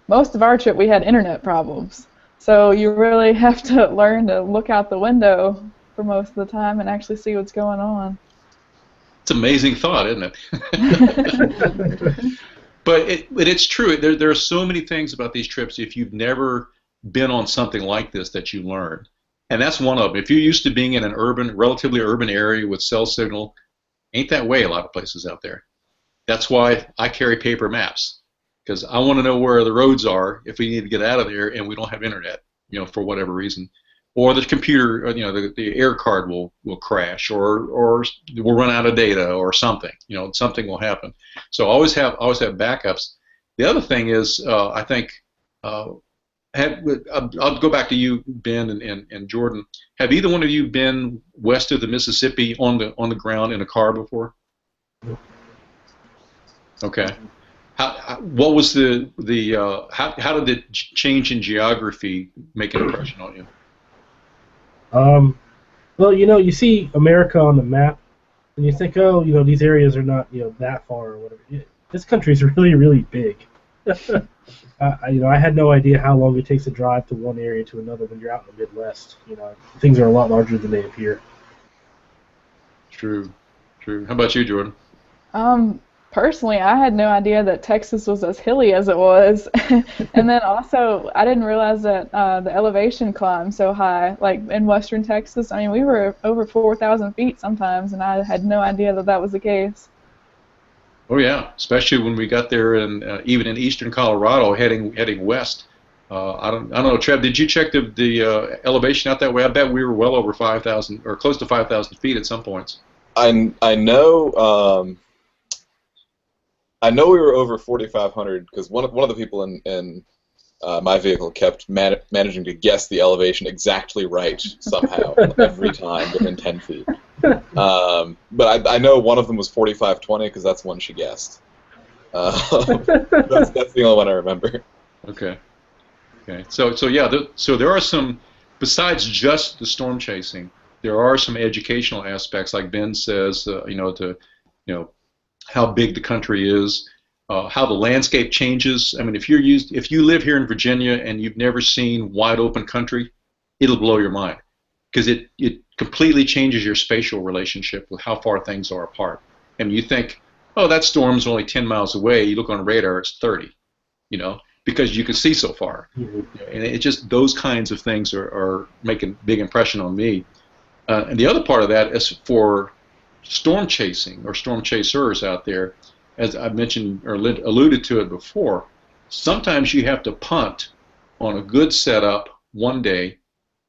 most of our trip we had internet problems. So you really have to learn to look out the window for most of the time and actually see what's going on. It's an amazing thought, isn't it? But it's true. There are so many things about these trips if you've never been on something like this that you learn. And that's one of them. If you're used to being in an relatively urban area with cell signal, ain't that way a lot of places out there. That's why I carry paper maps, because I want to know where the roads are if we need to get out of there and we don't have internet, for whatever reason. Or the computer, the air card will crash, or we'll run out of data, or something. Something will happen. So always have backups. The other thing is, I think, I'll go back to you, Ben and Jordan. Have either one of you been west of the Mississippi on the ground in a car before? Okay. What was how did the change in geography make an impression on you? Well, you see America on the map, and you think, oh, these areas are not, that far or whatever. This country's really, really big. I had no idea how long it takes to drive to one area to another when you're out in the Midwest. Things are a lot larger than they appear. True. How about you, Jordan? Personally, I had no idea that Texas was as hilly as it was. And then also, I didn't realize that the elevation climbed so high, like in western Texas. I mean, we were over 4,000 feet sometimes, and I had no idea that was the case. Oh yeah, especially when we got there, and even in eastern Colorado, heading west. I don't know, Trev. Did you check the elevation out that way? I bet we were well over 5,000 or close to 5,000 feet at some points. I know. I know we were over 4,500 because one of the people in my vehicle kept managing to guess the elevation exactly right somehow every time within 10 feet. But I know one of them was 4,520 because that's one she guessed. That's the only one I remember. Okay. Okay. So yeah. So there are some, besides just the storm chasing, there are some educational aspects, like Ben says. You know, how big the country is, how the landscape changes. I mean, if you live here in Virginia and you've never seen wide open country, it'll blow your mind because it completely changes your spatial relationship with how far things are apart. And you think, oh, that storm's only 10 miles away. You look on radar, it's 30. Because you can see so far. Mhm. And it just, those kinds of things are making a big impression on me. And the other part of that is for storm chasing or storm chasers out there, as I mentioned or alluded to it before, sometimes you have to punt on a good setup one day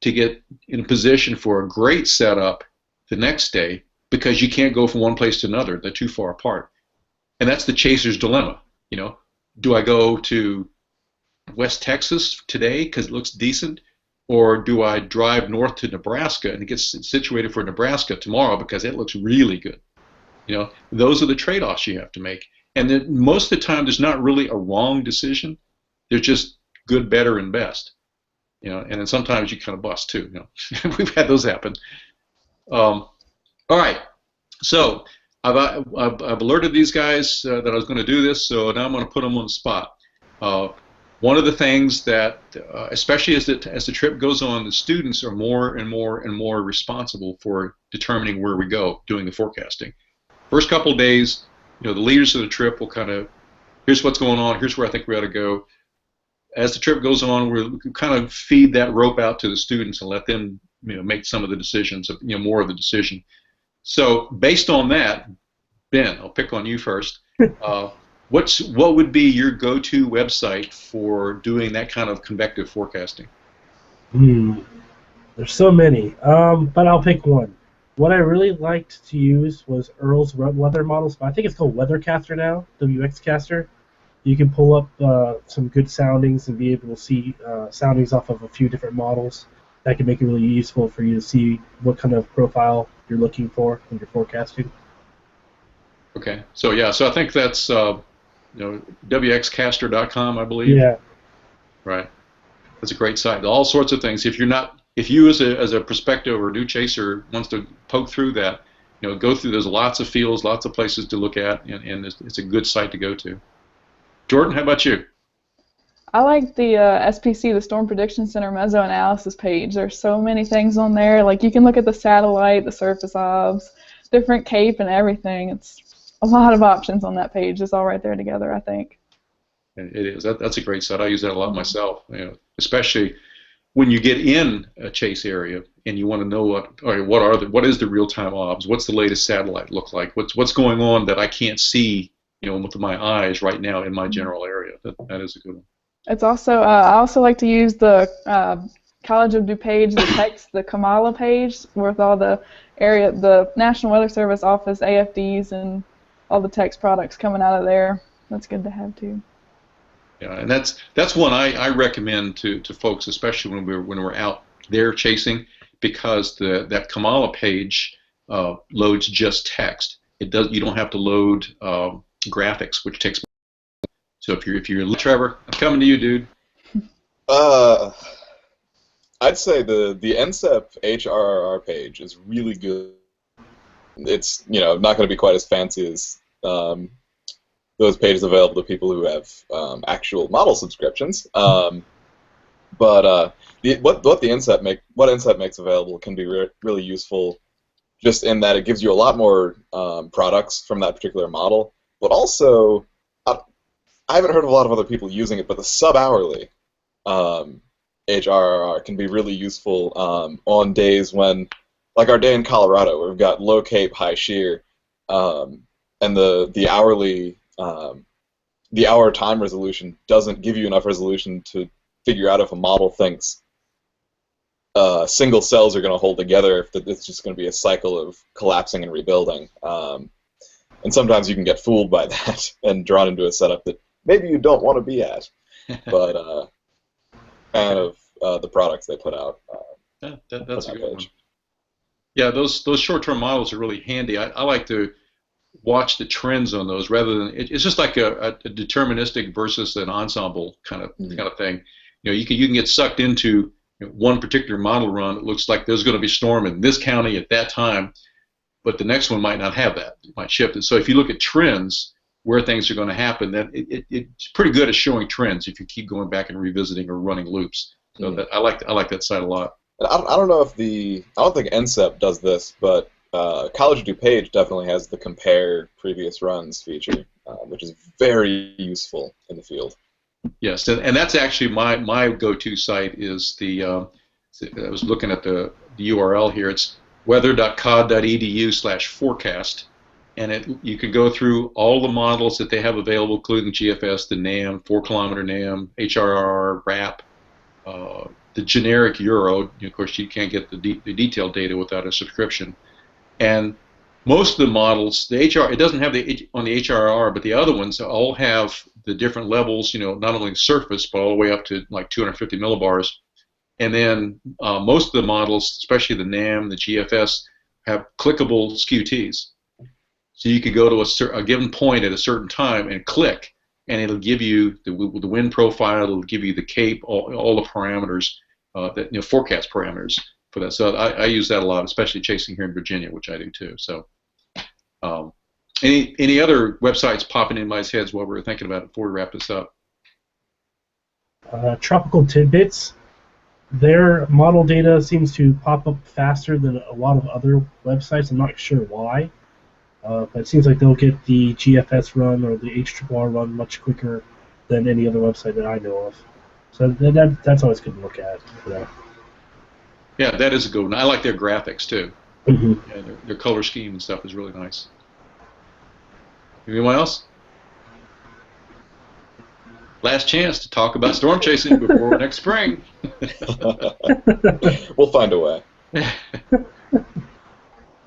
to get in position for a great setup the next day because you can't go from one place to another. They're too far apart. And that's the chaser's dilemma. Do I go to West Texas today because it looks decent, or do I drive north to Nebraska and get situated for Nebraska tomorrow because it looks really good? Those are the trade-offs you have to make. And then most of the time, there's not really a wrong decision. There's just good, better, and best. And then sometimes you kind of bust too. We've had those happen. All right. So I've alerted these guys that I was going to do this, so now I'm going to put them on the spot. One of the things that, especially as the trip goes on, the students are more and more and more responsible for determining where we go, doing the forecasting. First couple of days, the leaders of the trip will kind of, here's what's going on, here's where I think we ought to go. As the trip goes on, we kind of feed that rope out to the students and let them, make some of the decisions, more of the decision. So based on that, Ben, I'll pick on you first. What would be your go-to website for doing that kind of convective forecasting? There's so many, but I'll pick one. What I really liked to use was Earl's weather models. I think it's called Weathercaster now, WXcaster. You can pull up some good soundings and be able to see soundings off of a few different models. That can make it really useful for you to see what kind of profile you're looking for when you're forecasting. Okay, so I think that's WXcaster.com, I believe. Yeah. Right. That's a great site. All sorts of things. If you as a prospective or new chaser wants to poke through that, go through. There's lots of fields, lots of places to look at, and it's a good site to go to. Jordan, how about you? I like the SPC, the Storm Prediction Center Meso-Analysis page. There's so many things on there. Like, you can look at the satellite, the surface obs, different CAPE, and everything. It's a lot of options on that page. It's all right there together, I think. It is. That's a great site. I use that a lot myself, especially when you get in a chase area and you want to know what is the real-time obs? What's the latest satellite look like? What's going on that I can't see, with my eyes right now in my general area? That is a good one. It's also I also like to use the College of DuPage, the text, the Kamala page with all the National Weather Service office AFDs and all the text products coming out of there. That's good to have too. Yeah, and that's one I recommend to folks, especially when we're out there chasing, because that Kamala page loads just text. You don't have to load graphics, which takes. So if you're Trevor, I'm coming to you, dude. I'd say the NCEP HRRR page is really good. It's not going to be quite as fancy as those pages available to people who have actual model subscriptions. But what NCEP makes available can be really useful, just in that it gives you a lot more products from that particular model. But also, I haven't heard of a lot of other people using it, but the sub-hourly HRRR can be really useful on days when, like our day in Colorado, where we've got low CAPE, high shear, and and the hourly the hour time resolution doesn't give you enough resolution to figure out if a model thinks single cells are going to hold together, if it's just going to be a cycle of collapsing and rebuilding. And sometimes you can get fooled by that and drawn into a setup that maybe you don't want to be at. But fan of the products they put out. That's a good one. Yeah, those short-term models are really handy. I like to watch the trends on those rather than it's just like a deterministic versus an ensemble kind of thing. You can get sucked into one particular model run. It looks like there's going to be storm in this county at that time, but the next one might not have that. It might shift it. So if you look at trends where things are going to happen, then it's pretty good at showing trends if you keep going back and revisiting or running loops. So I like that side a lot. I don't know if I don't think NCEP does this, but College of DuPage definitely has the compare previous runs feature, which is very useful in the field. Yes, and that's actually my go-to site is I was looking at the URL here. It's weather.cod.edu/forecast, and you can go through all the models that they have available, including GFS, the NAM, 4-kilometer NAM, HRR, RAP, the generic Euro. Of course, you can't get the detailed data without a subscription. And most of the models, it doesn't have on the HRR, but the other ones all have the different levels. Not only surface, but all the way up to like 250 millibars. And then most of the models, especially the NAM, the GFS, have clickable SKUTs. So you could go to a given point at a certain time and click, and it'll give you the wind profile, it'll give you the CAPE, all the parameters, forecast parameters for that. So I use that a lot, especially chasing here in Virginia, which I do too. So any other websites popping in my head while we're thinking about it before we wrap this up? Tropical Tidbits. Their model data seems to pop up faster than a lot of other websites. I'm not sure why. But it seems like they'll get the GFS run or the HRR run much quicker than any other website that I know of. So that's always good to look at. Yeah, that is a good one. I like their graphics too. Yeah, their color scheme and stuff is really nice. Anyone else? Last chance to talk about storm chasing before next spring. We'll find a way.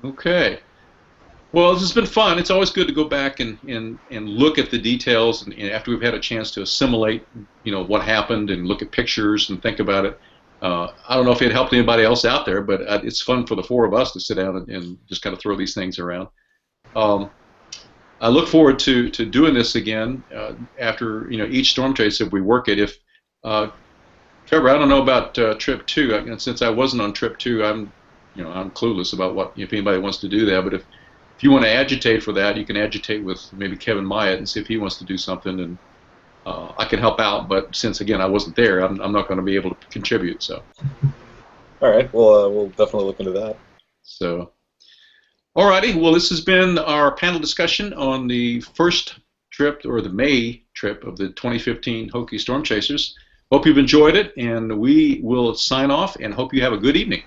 Okay. Well, this has been fun. It's always good to go back and look at the details, and after we've had a chance to assimilate, what happened, and look at pictures and think about it. I don't know if it helped anybody else out there, but it's fun for the four of us to sit down and just kind of throw these things around. I look forward to doing this again after each storm chase if we work it. If Trevor, I don't know about trip 2. Since I wasn't on trip 2, I'm clueless about if anybody wants to do that. But if you want to agitate for that, you can agitate with maybe Kevin Myatt and see if he wants to do something, and I can help out. But since again I wasn't there, I'm not going to be able to contribute. So. All right. Well, we'll definitely look into that. So. Alrighty, well, this has been our panel discussion on the first trip, or the May trip, of the 2015 Hokie Stormchasers. Hope you've enjoyed it, and we will sign off and hope you have a good evening.